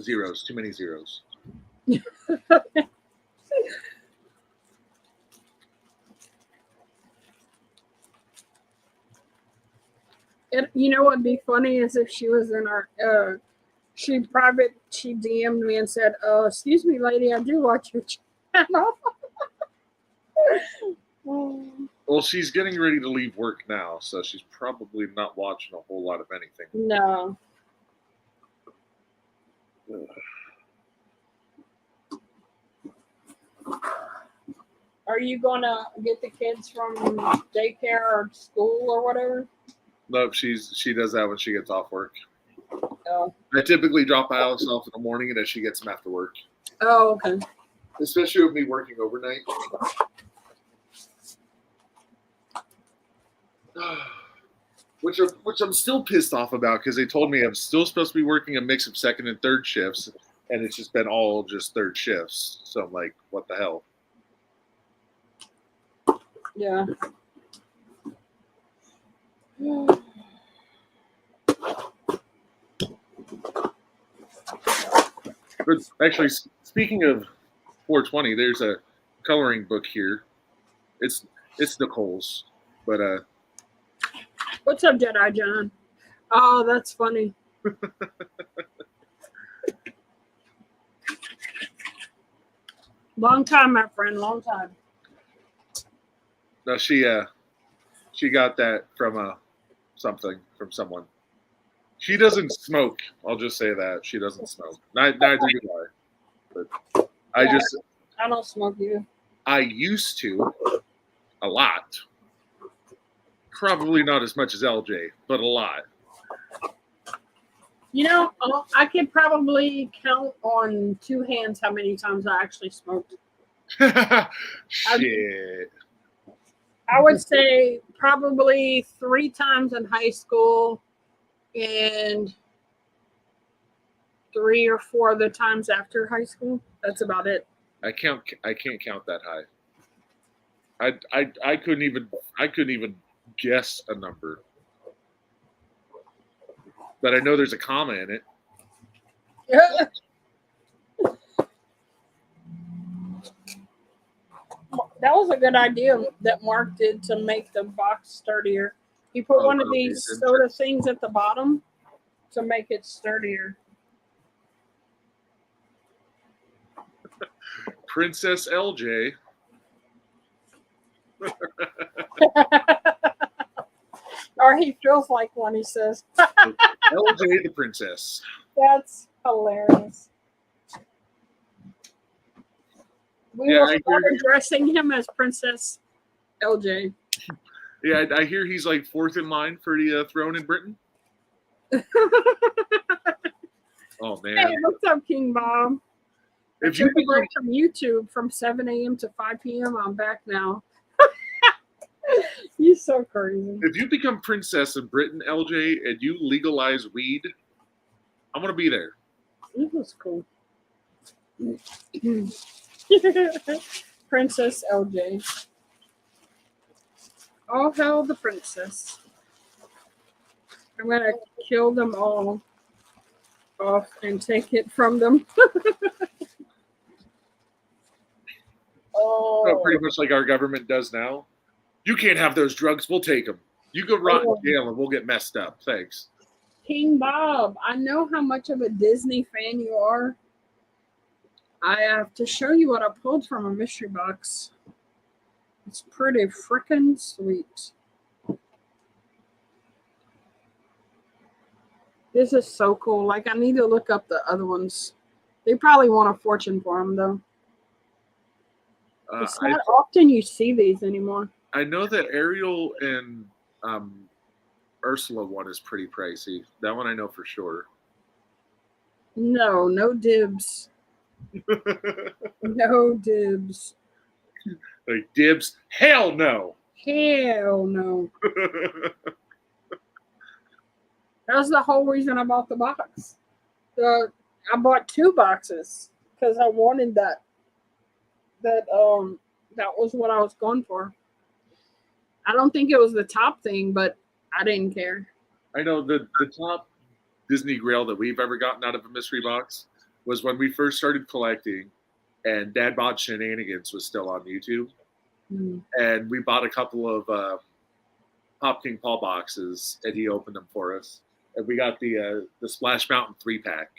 Zeros. Too many zeros. You know what'd be funny is if she was in our she DM'd me and said, excuse me, lady, I do watch your channel. Well, she's getting ready to leave work now, so she's probably not watching a whole lot of anything. No. Are you gonna get the kids from daycare or school or whatever? No, she does that when she gets off work. Oh. I typically drop Alice off in the morning, and then she gets them after work. Oh, okay. Especially with me working overnight. Which I'm still pissed off about because they told me I'm still supposed to be working a mix of second and third shifts, and it's just been all just third shifts. So I'm like, what the hell? Yeah. But actually, speaking of 420, there's a coloring book here. It's Nicole's, but What's up, Jedi John? Oh, that's funny. Long time, my friend. Long time. no, she got that from from someone. She doesn't smoke. I'll just say that she doesn't smoke. Neither do I. But I don't smoke either. I used to a lot. Probably not as much as LJ, but a lot. You know, I could probably count on two hands how many times I actually smoked. Shit. I would say probably 3 times in high school and 3 or 4 other times after high school. That's about it. I can't count that high. I couldn't even guess a number. But I know there's a comma in it. That was a good idea that Mark did to make the box sturdier. He put one of these soda things at the bottom to make it sturdier. Princess LJ. Or he feels like one, he says. LJ the princess. That's hilarious. We will start addressing him as Princess LJ. Yeah, I hear he's like 4th in line for the throne in Britain. Oh man! Hey, what's up, King Bob? If you took a break from YouTube from 7 a.m. to 5 p.m., I'm back now. You're so crazy. If you become princess in Britain, LJ, and you legalize weed, I'm gonna be there. It was cool. Princess LJ. All hail the princess. I'm gonna kill them all off and take it from them. Oh, pretty much like our government does now. You can't have those drugs. We'll take them. You go rot in jail and we'll get messed up. Thanks. King Bob, I know how much of a Disney fan you are. I have to show you what I pulled from a mystery box. It's pretty freaking sweet. This is so cool. Like, I need to look up the other ones. They probably want a fortune for them, though. It's not often you see these anymore. I know that Ariel and Ursula one is pretty pricey. That one I know for sure. No dibs. No dibs. Like dibs? Hell no. Hell no. That was the whole reason I bought the box. I bought 2 boxes because I wanted that. That was what I was going for. I don't think it was the top thing, but I didn't care. I know the top Disney Grail that we've ever gotten out of a mystery box was when we first started collecting, and Dad Bought Shenanigans was still on YouTube. And we bought a couple of Pop King Paul boxes, and he opened them for us. And we got the Splash Mountain 3-pack.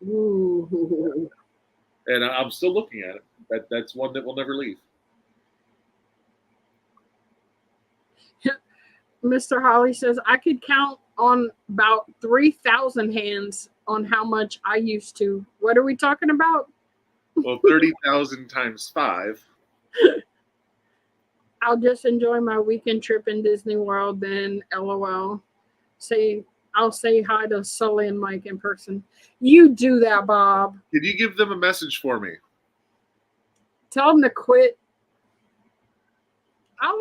Ooh. And I'm still looking at it. That's one that will never leave. Mr. Holly says, I could count on about 3,000 hands on how much I used to. What are we talking about? Well, 30,000 times 5. I'll just enjoy my weekend trip in Disney World, then LOL. I'll say hi to Sully and Mike in person. You do that, Bob. Did you give them a message for me? Tell them to quit. I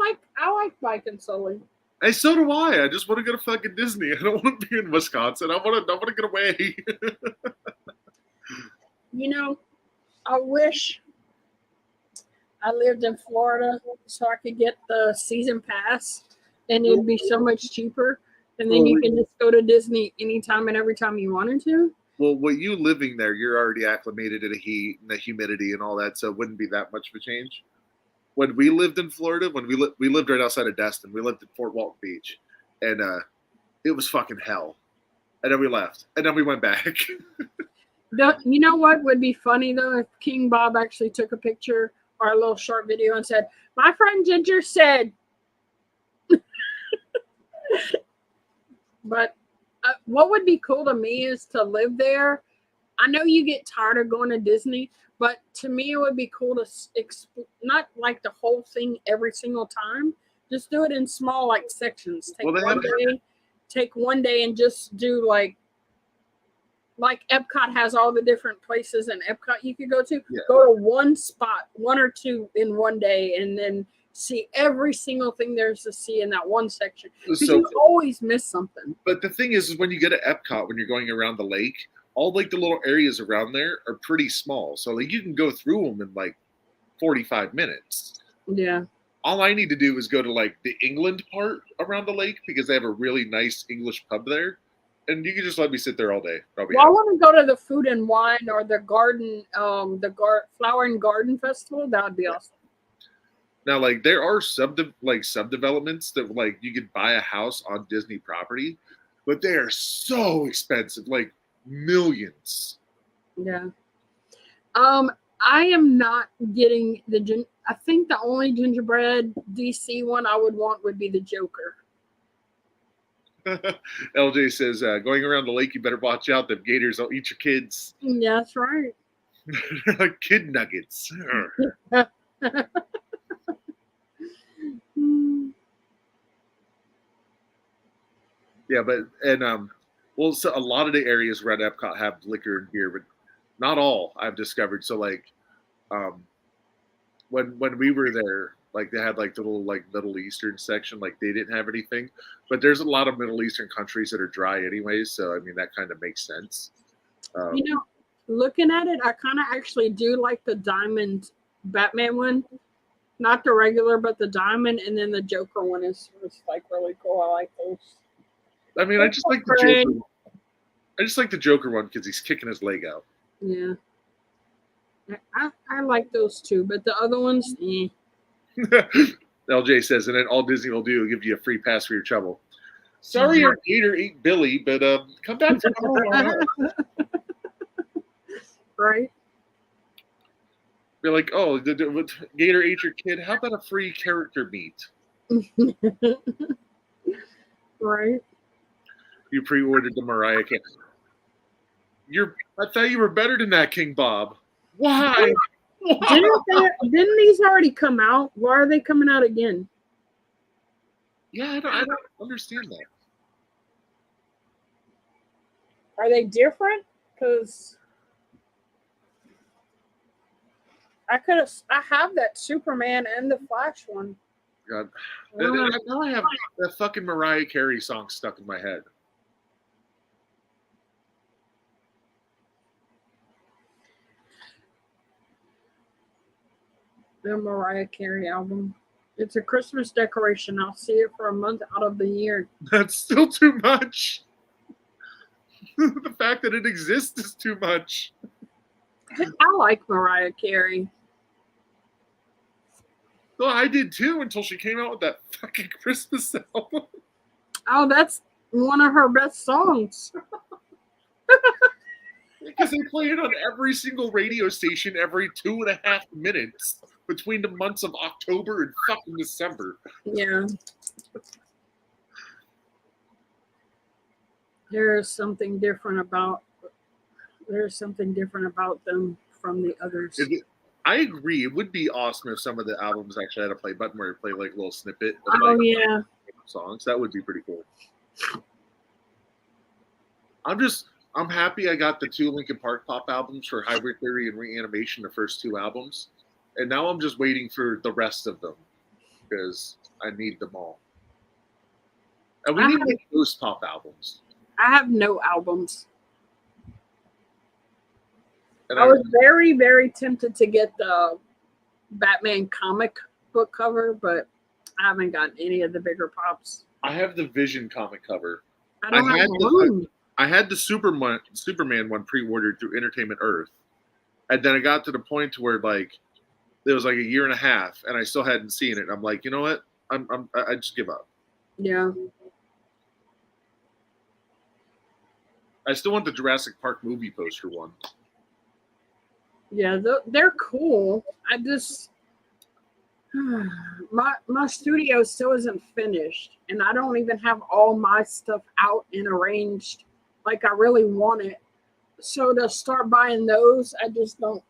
like Mike and Sully. Hey, so do I. I just want to go to fucking Disney. I don't want to be in Wisconsin. I want to get away. You know, I wish I lived in Florida so I could get the season pass, and it'd be so much cheaper. And then you can just go to Disney anytime and every time you wanted to. Well, with you living there, you're already acclimated to the heat and the humidity and all that, so it wouldn't be that much of a change. When we lived in Florida, when we lived right outside of Destin, we lived at Fort Walton Beach, and it was fucking hell. And then we left, and then we went back. You know what would be funny though if King Bob actually took a picture or a little short video and said, "My friend Ginger said." But what would be cool to me is to live there. I know you get tired of going to Disney, but to me it would be cool to not like the whole thing every single time. Just do it in small like sections. Take one day and just do like Epcot has all the different places in Epcot you could go to. Yeah. Go to one spot, one or two in one day, and then see every single thing there's to see in that one section. Because you always miss something. But the thing is when you get to Epcot, when you're going around the lake, all like the little areas around there are pretty small. So like you can go through them in like 45 minutes. Yeah. All I need to do is go to like the England part around the lake because they have a really nice English pub there. And you can just let me sit there all day. I want to go to the Food and Wine or the garden, Flower and Garden Festival. That would be awesome. Now, like there are subdevelopments that like you could buy a house on Disney property, but they are so expensive, like millions. Yeah. I am not getting I think the only gingerbread DC one I would want would be the Joker. LJ says, going around the lake, you better watch out. The gators will eat your kids. Yeah, that's right. Kid nuggets. Yeah, but so a lot of the areas around Epcot have liquor and beer, but not all I've discovered. So like, when we were there, like they had like the little like Middle Eastern section, like they didn't have anything, but there's a lot of Middle Eastern countries that are dry anyways. So I mean that kind of makes sense. Looking at it, I kind of actually do like the diamond Batman one, not the regular, but the diamond, and then the Joker one is like really cool. I like those. I mean, I just like the Joker. I just like the Joker one because he's kicking his leg out. Yeah, I like those too, but the other ones, eh. LJ says, and then all Disney will do will give you a free pass for your trouble. Sorry, your gator ate Billy, but come back to home. Right? You're like, oh, the gator ate your kid. How about a free character meet? Right. You pre-ordered the Mariah Carey. I thought you were better than that, King Bob. Why? Didn't these already come out? Why are they coming out again? Yeah, I don't understand that. Are they different? Because I have that Superman and the Flash one. God, now I have that fucking Mariah Carey song stuck in my head. The Mariah Carey album. It's a Christmas decoration. I'll see it for a month out of the year. That's still too much. The fact that it exists is too much. I like Mariah Carey. Well, I did too until she came out with that fucking Christmas album. Oh, that's one of her best songs. Because they play it on every single radio station every 2.5 minutes between the months of October and fucking December. Yeah. There's something different about them from the others. I agree. It would be awesome if some of the albums actually had a play button where it play like a little snippet of Oh yeah. songs. That would be pretty cool. I'm happy I got the 2 Linkin Park pop albums for Hybrid Theory and Reanimation, the first 2 albums. And now I'm just waiting for the rest of them because I need them all. And we need like those pop albums. I have no albums. And I was very, very tempted to get the Batman comic book cover, but I haven't gotten any of the bigger pops. I have the Vision comic cover. I don't have room. I had the Superman one pre-ordered through Entertainment Earth, and then I got to the point to where like it was like a year and a half, and I still hadn't seen it. I'm like, you know what? I just give up. Yeah. I still want the Jurassic Park movie poster one. Yeah, they're cool. I just my studio still isn't finished, and I don't even have all my stuff out and arranged like I really want it. So to start buying those, I just don't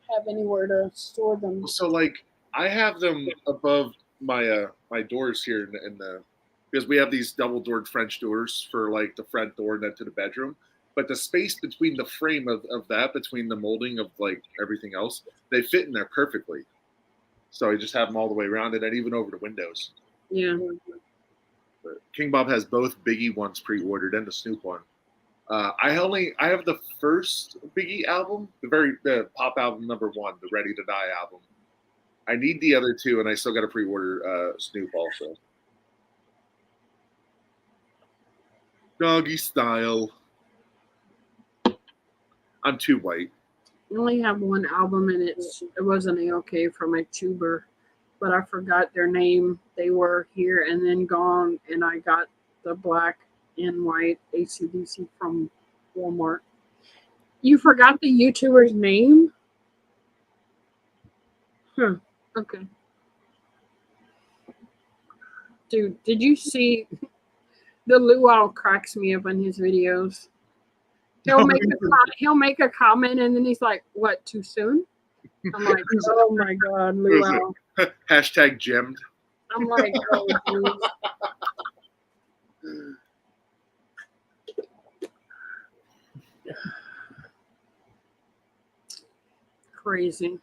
have anywhere to store them. So like I have them above my my doors here in the because we have these double-doored French doors for like the front door and then to the bedroom. But the space between the frame of that, between the molding of like everything else, they fit in there perfectly. So I just have them all the way around and then even over the windows. Yeah. But King Bob has both Biggie ones pre-ordered and the Snoop one. I have the first Biggie album, the pop album #1, the Ready to Die album. I need the other 2, and I still got to pre-order Snoop also. Doggy style. I'm too white. I only have one album, and it was an A-OK from a tuber, but I forgot their name. They were here and then gone, and I got the black and white AC/DC from Walmart. You forgot the YouTuber's name? Huh. Okay. Dude, did you see the luau cracks me up in his videos? He'll make a comment and then he's like, "What? Too soon?" I'm like, "Oh my god, luau." Hashtag gemmed. I'm like, "Oh, dude." Crazy.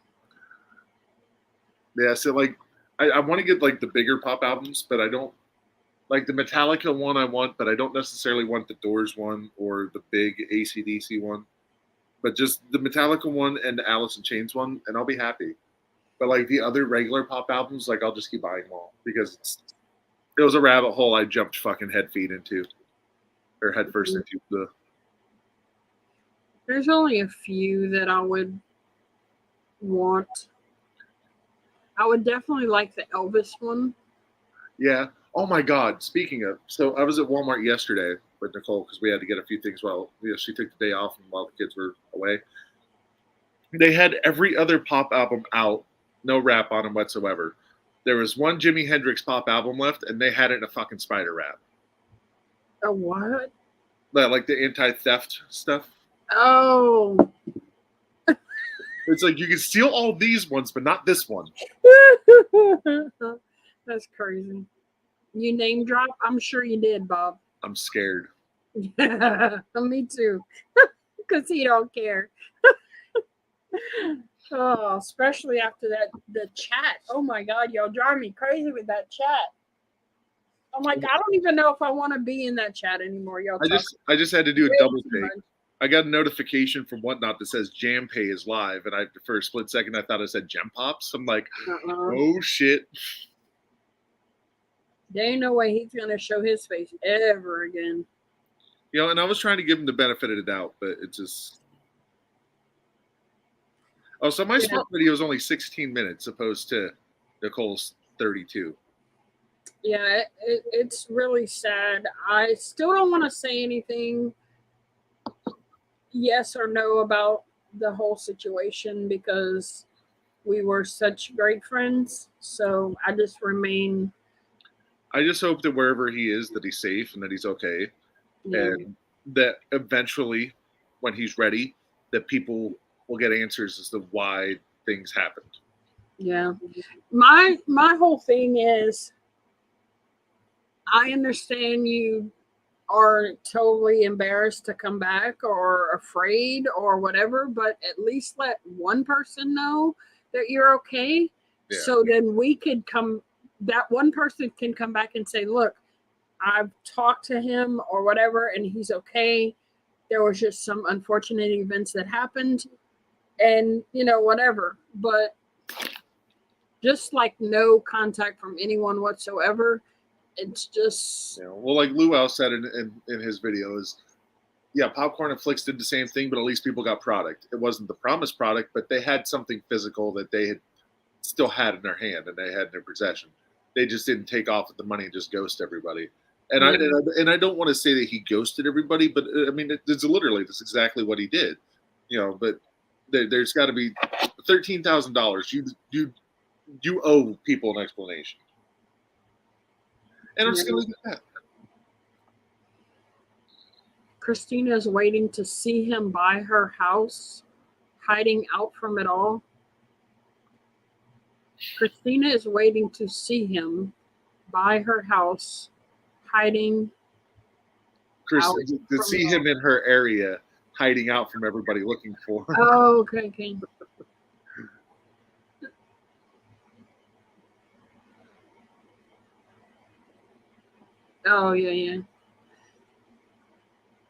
Yeah, so like I want to get like the bigger pop albums, but I don't like the Metallica one I want, but I don't necessarily want the Doors one or the big AC/DC one. But just the Metallica one and the Alice in Chains one, and I'll be happy. But like the other regular pop albums, like I'll just keep buying them all because it was a rabbit hole I jumped fucking head first into the. There's only a few that I would want. I would definitely like the Elvis one. Yeah. Oh my God. Speaking of, so I was at Walmart yesterday with Nicole because we had to get a few things while she took the day off and while the kids were away. They had every other pop album out, no rap on them whatsoever. There was one Jimi Hendrix pop album left, and they had it in a fucking spider wrap. A what? Like the anti-theft stuff. Oh. It's like you can steal all these ones, but not this one. That's crazy. You name drop? I'm sure you did, Bob. I'm scared. Me too. Because he don't care. Oh, especially after the chat. Oh my God, y'all drive me crazy with that chat. I'm like, I don't even know if I want to be in that chat anymore, y'all. I just had to do a double take. I got a notification from Whatnot that says Jam Pay is live, and for a split second I thought it said Gem Pops. I'm like, oh shit. There ain't no way he's gonna show his face ever again. And I was trying to give him the benefit of the doubt, but it just. Oh, so my swap video is only 16 minutes opposed to Nicole's 32. Yeah, it's really sad. I still don't want to say anything, yes or no, about the whole situation because we were such great friends. So I just remain, I just hope that wherever he is, that he's safe and that he's okay, yeah, and that eventually, when he's ready, that people will get answers as to why things happened. yeah. My whole thing is, I understand you are totally embarrassed to come back or afraid or whatever, but at least let one person know that you're okay. Yeah. So then we could come, that one person can come back and say, look, I've talked to him or whatever, and he's okay. There was just some unfortunate events that happened and, whatever. But just like no contact from anyone whatsoever. It's just, Well, like Luau said in his video, is yeah, Popcorn and Flicks did the same thing, but at least people got product. It wasn't the promised product, but they had something physical that they had still had in their hand and they had in their possession. They just didn't take off with the money and just ghost everybody. And I don't want to say that he ghosted everybody, but I mean that's exactly what he did. But there's got to be $13,000. You owe people an explanation. And I'm just going to leave it at that. Christina is waiting to see him buy her house, hiding out from it all. Christina is waiting to see him buy her house, hiding out to see him in her area, hiding out from everybody looking for her. Oh, okay. Oh, yeah.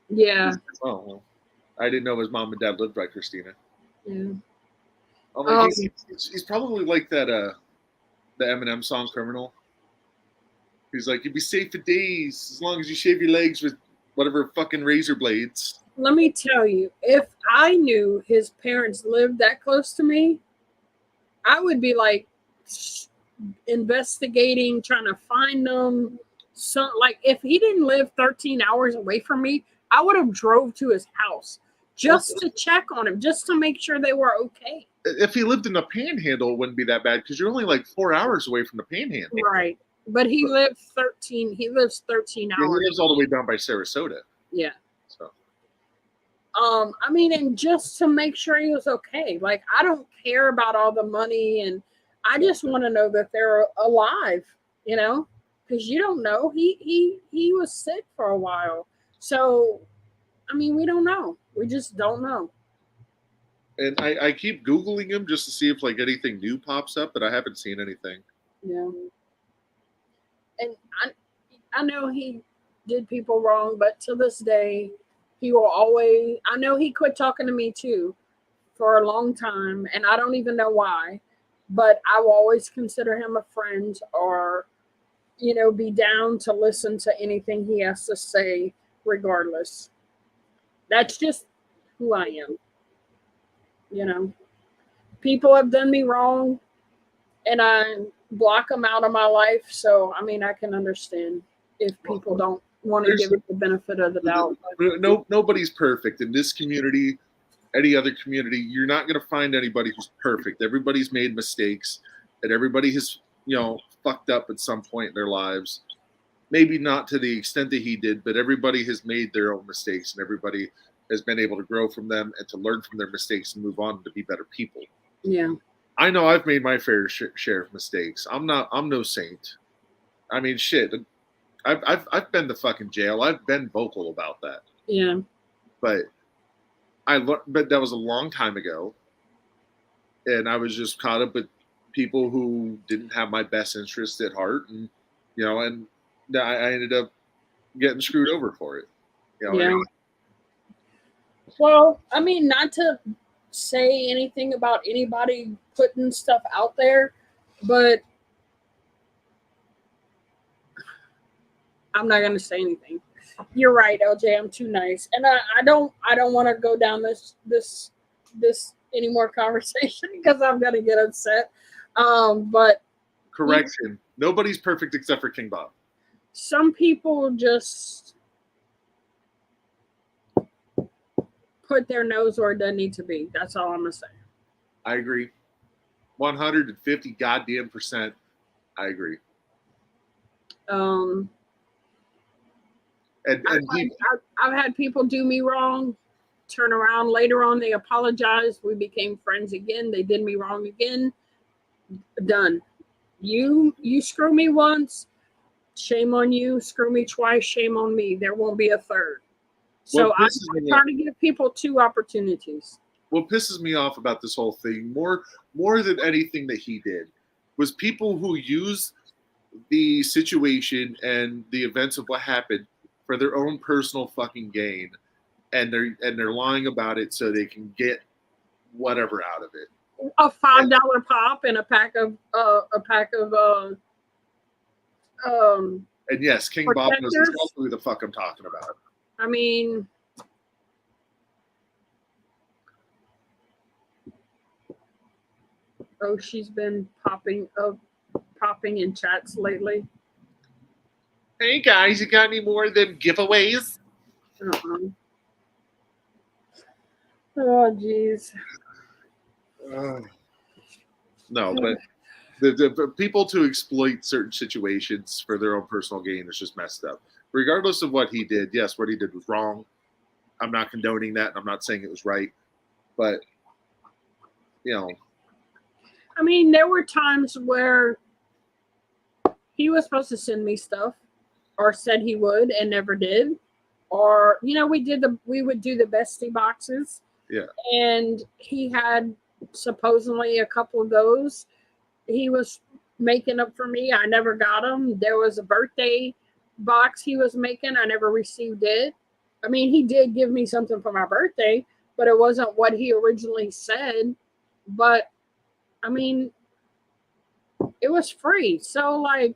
Yeah. Oh, well, I didn't know his mom and dad lived by Christina. Yeah. I'm like, he's probably like that the Eminem song "Criminal." He's like, you'd be safe for days as long as you shave your legs with whatever fucking razor blades. Let me tell you, if I knew his parents lived that close to me, I would be like investigating, trying to find them. So, like, if he didn't live 13 hours away from me, I would have drove to his house just to check on him, just to make sure they were okay. If he lived in the Panhandle, it wouldn't be that bad because you're only like 4 hours away from the Panhandle. Right. But he lives 13 hours. He lives all the way down by Sarasota. Yeah. So. I mean, and just to make sure he was okay. Like, I don't care about all the money, and I just want to know that they're alive, because you don't know. He was sick for a while. So, I mean, we don't know. We just don't know. And I keep Googling him just to see if like anything new pops up, but I haven't seen anything. Yeah. And I know he did people wrong, but to this day, he will always, I know he quit talking to me too for a long time, and I don't even know why, but I will always consider him a friend or, be down to listen to anything he has to say regardless. That's just who I am. People have done me wrong, and I block them out of my life. So, I mean, I can understand if people don't want to give it the benefit of the doubt. Nobody's perfect in this community, any other community. You're not going to find anybody who's perfect. Everybody's made mistakes, and everybody has, fucked up at some point in their lives. Maybe not to the extent that he did, but everybody has made their own mistakes, and everybody has been able to grow from them and to learn from their mistakes and move on to be better people. Yeah. I know I've made my fair share of mistakes. I'm no saint. I mean, shit. I've been to fucking jail. I've been vocal about that. Yeah. But but that was a long time ago, and I was just caught up with people who didn't have my best interest at heart, and and I ended up getting screwed over for it. Yeah. Well, I mean, not to say anything about anybody putting stuff out there, but I'm not going to say anything. You're right, LJ. I'm too nice, and I don't want to go down this any more conversation because I'm going to get upset. But Correction. Nobody's perfect except for King Bob. Some people just put their nose where it doesn't need to be. That's all I'm gonna say. I agree. 150 goddamn %. I agree. Um, And I've had people do me wrong, turn around later on, they apologized. We became friends again. They did me wrong again. Done. You screw me once, shame on you. Screw me twice, shame on me. There won't be a third. So I try to give people 2 opportunities. What pisses me off about this whole thing, more than anything that he did, was people who use the situation and the events of what happened for their own personal fucking gain, and they're lying about it so they can get whatever out of it. A $5 pop and a pack of and yes, King Bob knows exactly who the fuck I'm talking about. I mean, oh, she's been popping in chats lately. Hey guys, you got any more of them giveaways? Oh, jeez. No, but the people to exploit certain situations for their own personal gain is just messed up. Regardless of what he did, yes, what he did was wrong. I'm not condoning that, and I'm not saying it was right. But, you know. I mean, there were times where he was supposed to send me stuff or said he would and never did. Or, you know, we would do the bestie boxes. Yeah. And he had supposedly a couple of those. He was making up for me. I never got them. There was a birthday box he was making. I never received it. I mean, he did give me something for my birthday, but it wasn't what he originally said. But, I mean, it was free. So, like,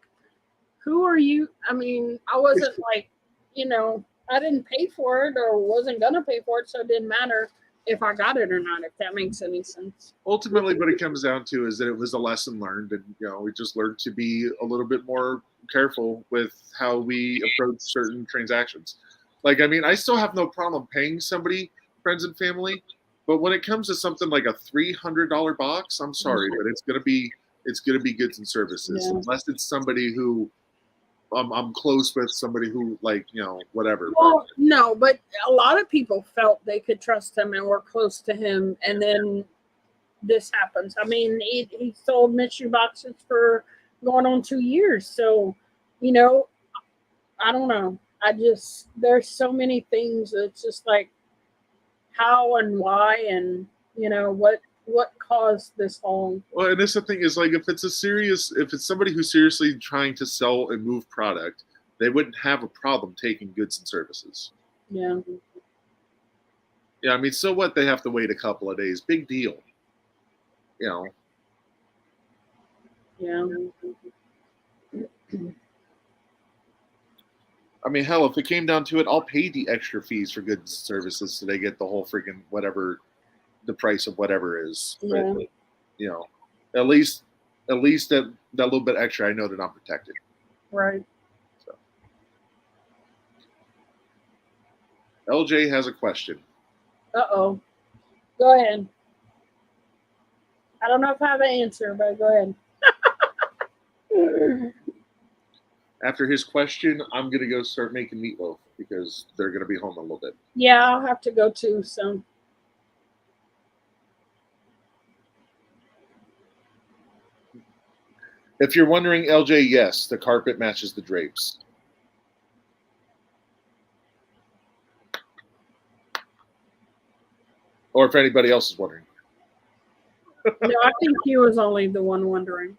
who are you? I mean, I wasn't like, you know, I didn't pay for it or wasn't going to pay for it, so it didn't matter if I got it or not, if that makes any sense. Ultimately, what it comes down to is that it was a lesson learned, and, you know, we just learned to be a little bit more careful with how we approach certain transactions. Like, I mean, I still have no problem paying somebody, friends and family, but when it comes to something like a $300 box, I'm sorry, but it's gonna be goods and services, unless it's somebody who I'm close with, somebody who, like, you know, whatever. Well, no, but a lot of people felt they could trust him and were close to him, and then this happens. I mean, he sold mystery boxes for going on 2 years, so, you know, I don't know. There's so many things. It's just like how and why, and, you know, what caused this whole. Well, and this the thing is, like, if it's somebody who's seriously trying to sell and move product, they wouldn't have a problem taking goods and services. Yeah. Yeah, I mean, so what? They have to wait a couple of days. Big deal. You know. Yeah. I mean, hell, if it came down to it, I'll pay the extra fees for goods and services so they get the whole freaking whatever, the price of whatever is. Yeah. But, you know, at least that little bit extra, I know that I'm protected. Right. So. LJ has a question. Uh-oh. Go ahead. I don't know if I have an answer, but go ahead. After his question, I'm going to go start making meatloaf because they're going to be home a little bit. Yeah, I'll have to go too, so. If you're wondering, LJ, yes, the carpet matches the drapes. Or if anybody else is wondering. No, I think he was only the one wondering.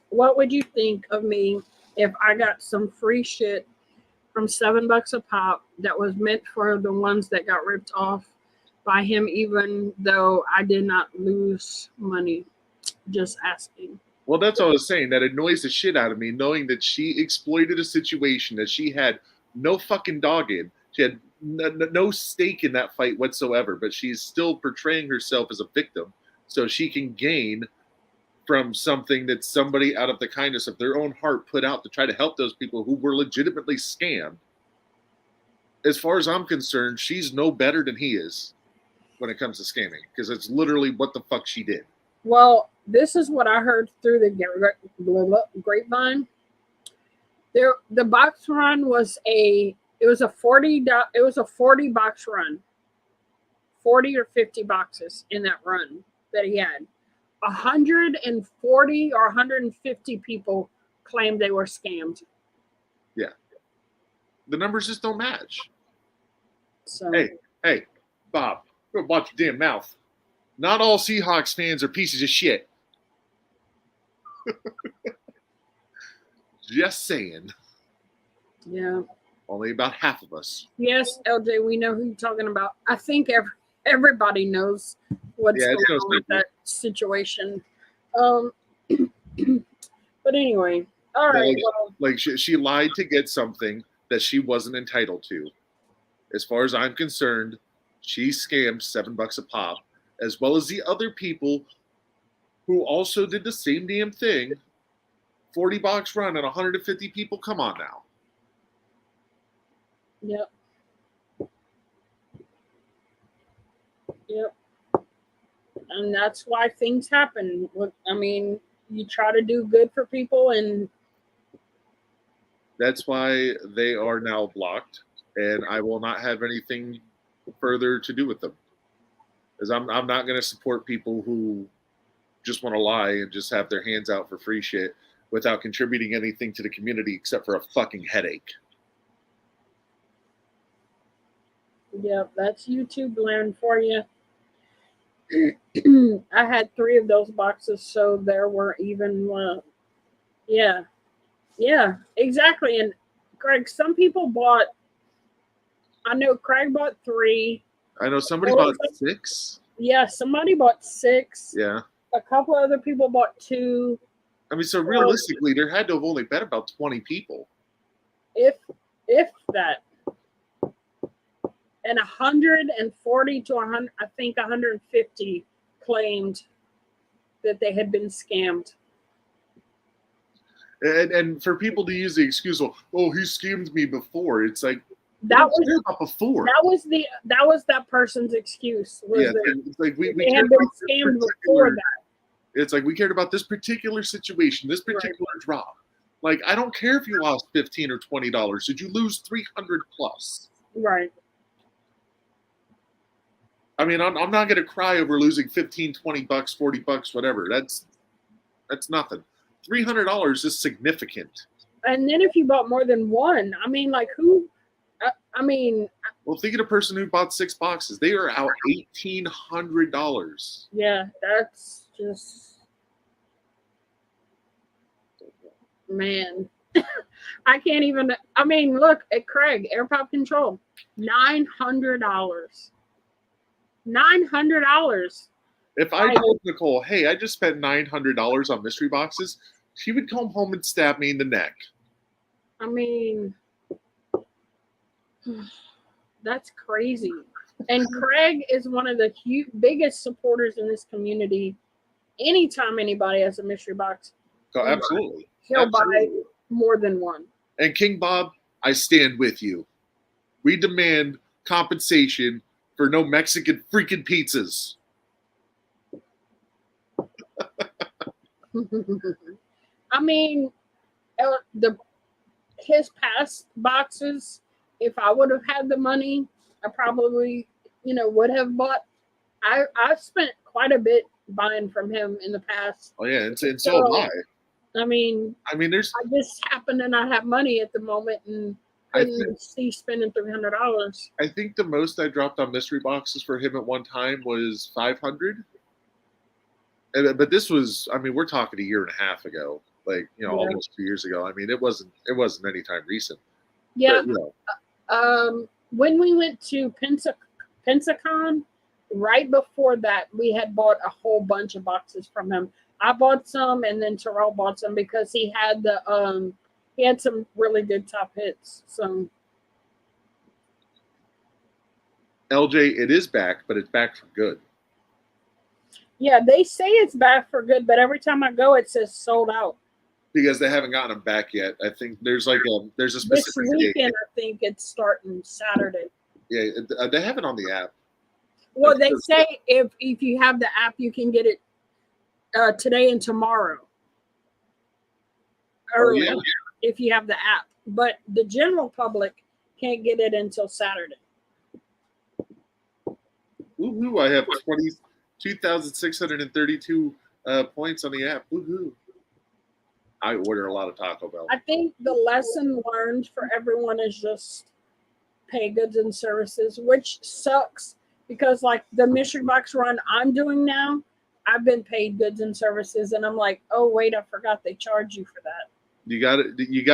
What would you think of me if I got some free shit from $7 a pop that was meant for the ones that got ripped off by him, even though I did not lose money? Just asking. Well, that's what I was saying. That annoys the shit out of me, knowing that she exploited a situation that she had no fucking dog in. She had no stake in that fight whatsoever, but she's still portraying herself as a victim so she can gain from something that somebody out of the kindness of their own heart put out to try to help those people who were legitimately scammed. As far as I'm concerned, she's no better than he is when it comes to scamming, because it's literally what the fuck she did. Well, this is what I heard through the grapevine. The box run was a 40 box run, 40 or 50 boxes in that run that he had. 140 or 150 people claimed they were scammed. Yeah, the numbers just don't match. So hey, Bob, go watch your damn mouth. Not all Seahawks fans are pieces of shit. Just saying. Yeah. Only about half of us. Yes, LJ, we know who you're talking about. I think everybody knows what's going on with that situation. But anyway, all right. Like she lied to get something that she wasn't entitled to. As far as I'm concerned, she scammed $7 a pop, as well as the other people who also did the same damn thing. 40 box run and 150 people. Come on now. Yep. And that's why things happen. I mean, you try to do good for people, and that's why they are now blocked, and I will not have anything further to do with them. Because I'm not going to support people who just want to lie and just have their hands out for free shit without contributing anything to the community except for a fucking headache. Yep, that's YouTube land for you. I had 3 of those boxes, so there were even yeah, exactly. And Craig, some people bought. I know Craig bought 3. I know somebody bought 6. Yeah, somebody bought 6. Yeah, a couple other people bought 2. I mean, so realistically, there had to have only been about 20 people, if that. And 140 to 100, I think 150 claimed that they had been scammed. And for people to use the excuse, oh, he scammed me before. It's like that was about before. That was that person's excuse. It's like we they had been scammed before that. It's like we cared about this particular situation, this particular drop. Like, I don't care if you lost $15 or $20. Did you lose 300 plus? Right. I mean, I'm not going to cry over losing $15, $20, $40, whatever. That's nothing. $300 is significant. And then if you bought more than one, I mean, like who? I mean, well, think of the person who bought 6 boxes. They are out $1,800. Yeah, that's just, man. I can't even. I mean, look at Craig, AirPop Control, $900. $900. If I told Nicole, hey, I just spent $900 on mystery boxes, she would come home and stab me in the neck. I mean, that's crazy. And Craig is one of the biggest supporters in this community. Anytime anybody has a mystery box, absolutely, he'll buy more than one. And King Bob, I stand with you. We demand compensation for no Mexican freaking pizzas. I mean, his past boxes, if I would have had the money, I probably, would have bought. I've spent quite a bit buying from him in the past. Oh yeah, and so have I. I mean, I just happen to not have money at the moment, and couldn't see spending $300. I think the most I dropped on mystery boxes for him at one time was $500. But this was, I mean, we're talking a year and a half ago, like almost 2 years ago. I mean, it wasn't any time recent. Yeah. But, when we went to Pensacon, right before that, we had bought a whole bunch of boxes from him. I bought some, and then Terrell bought some because he had he had some really good top hits. So LJ, it is back, but it's back for good. Yeah, they say it's back for good, but every time I go, it says sold out. Because they haven't gotten them back yet. I think there's a This specific date. weekend, I think it's starting Saturday. Yeah, they have it on the app. Well, they say if you have the app, you can get it today and tomorrow. Early, if you have the app. But the general public can't get it until Saturday. Woohoo! I have 22,632 points on the app. Woohoo! I order a lot of Taco Bell. I think the lesson learned for everyone is just pay goods and services, which sucks because like the mystery box run I'm doing now, I've been paid goods and services, and I'm like, oh wait, I forgot they charge you for that. You got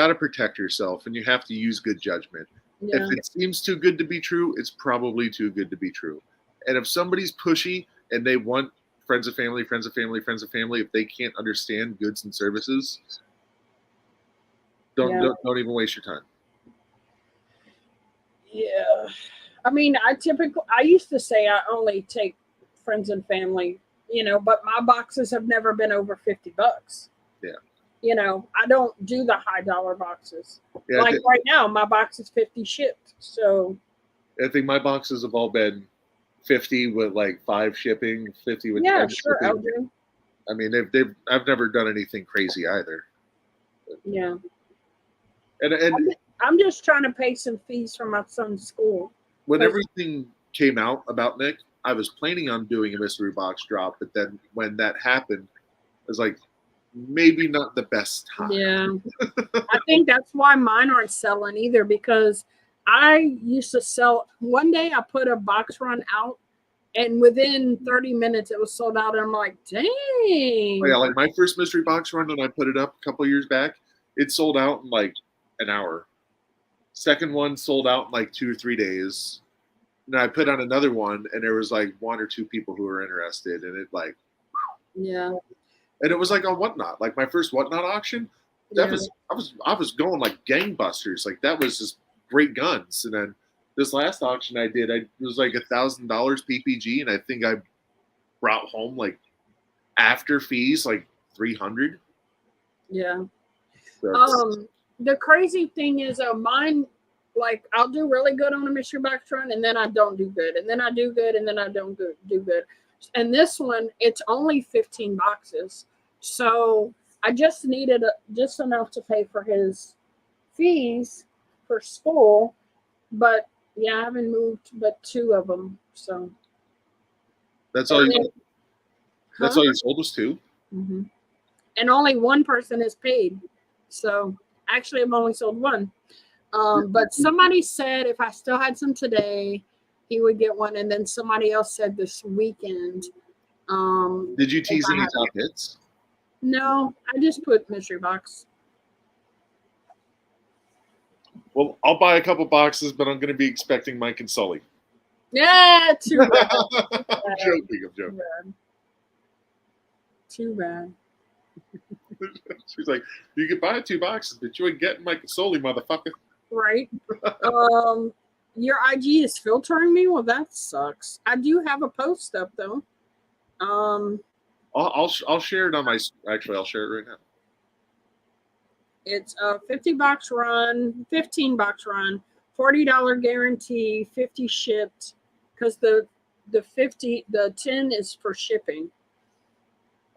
to protect yourself, and you have to use good judgment. Yeah. If it seems too good to be true, it's probably too good to be true. And if somebody's pushy and they want friends of family, if they can't understand goods and services, don't even waste your time. Yeah. I mean, I used to say I only take friends and family, but my boxes have never been over $50. Yeah. I don't do the high dollar boxes. Yeah, like right now, my box is 50 shipped. So I think my boxes have all been 50 with like 5 shipping, 50 with yeah, sure, shipping. I mean, I've never done anything crazy either. Yeah. And I'm just trying to pay some fees for my son's school. When everything came out about Nick, I was planning on doing a mystery box drop, but then when that happened, I was like, maybe not the best time. Yeah. I think that's why mine aren't selling either, because I used to sell. One day I put a box run out, and within 30 minutes it was sold out. And I'm like, dang. Oh, yeah, like my first mystery box run when I put it up a couple of years back, it sold out in like an hour. Second one sold out in like 2 or 3 days. And I put on another one, and there was like 1 or 2 people who were interested, and it like, yeah. And it was like on Whatnot, like my first Whatnot auction. That was I was going like gangbusters, like that was just great guns. And then this last auction I did, it was like $1,000 PPG, and I think I brought home like after fees like 300. Yeah. The crazy thing is, mine, like I'll do really good on a mystery box run, and then I don't do good, and then I do good, and then I don't do good. And this one, it's only 15 boxes, so I just needed just enough to pay for his fees for school. But yeah, I haven't moved but 2 of them. So that's all you. That's all you sold was 2. Mm-hmm. And only 1 person is paid. So actually, I've only sold 1. But somebody said if I still had some today, he would get one. And then somebody else said this weekend. Did you tease any top hits? No, I just put mystery box. Well, I'll buy a couple boxes, but I'm going to be expecting my Consoli. Yeah, too bad. I'm joking. Too bad. She's like, you can buy 2 boxes, but you ain't getting my Consoli, motherfucker. Right. Your IG is filtering me. Well, that sucks. I do have a post up though. I'll share it on my. Actually, I'll share it right now. It's a 50 box run, 15 box run, $40 guarantee, 50 shipped. Because the 10 is for shipping.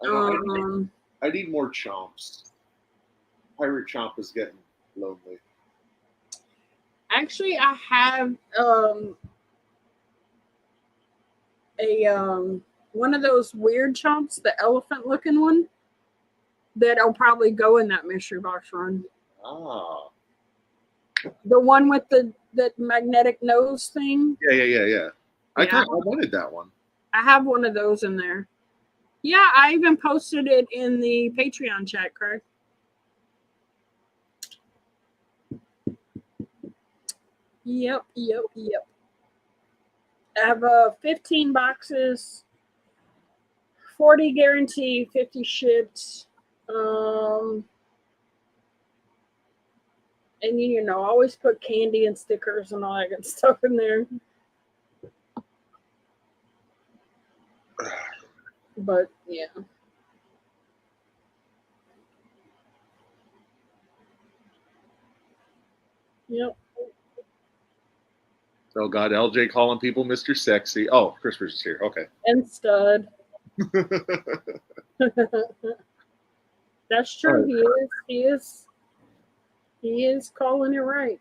I need more chomps. Pirate Chomp is getting lonely. Actually, I have one of those weird chomps, the elephant looking one, that'll probably go in that mystery box run. Ah. The one with the magnetic nose thing. Yeah. I wanted that one. I have one of those in there. Yeah, I even posted it in the Patreon chat, Craig. Yep. I have 15 boxes, 40 guarantee, 50 shipped. And I always put candy and stickers and all that good stuff in there. But yeah. Yep. Oh God, LJ calling people Mr. Sexy. Oh, Christopher's is here. Okay. And stud. That's All true. right. He is calling it right.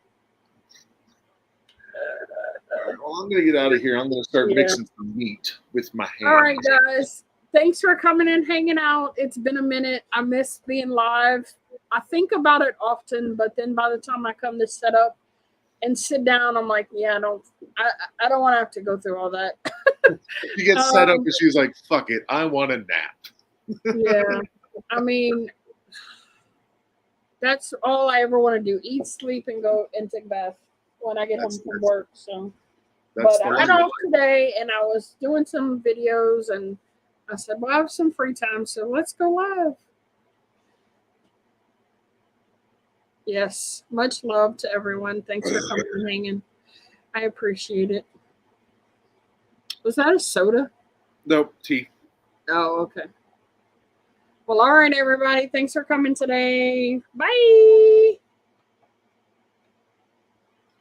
Well, I'm gonna get out of here. I'm gonna start Yeah. mixing some meat with my hands. All right, guys. Thanks for coming and hanging out. It's been a minute. I miss being live. I think about it often, but then by the time I come to set up and sit down, I'm like, yeah, I don't want to have to go through all that. She gets set up and she's like, "Fuck it, I want a nap." Yeah, I mean, that's all I ever want to do: eat, sleep, and go and take a bath when I get home from work. So, That's but the I had life. off today, and I was doing some videos, and I said, well, I have some free time, so let's go live. Yes, much love to everyone. Thanks for coming and hanging. I appreciate it. Was that a soda? Nope, tea. Oh, okay. Well, all right, everybody. Thanks for coming today. Bye.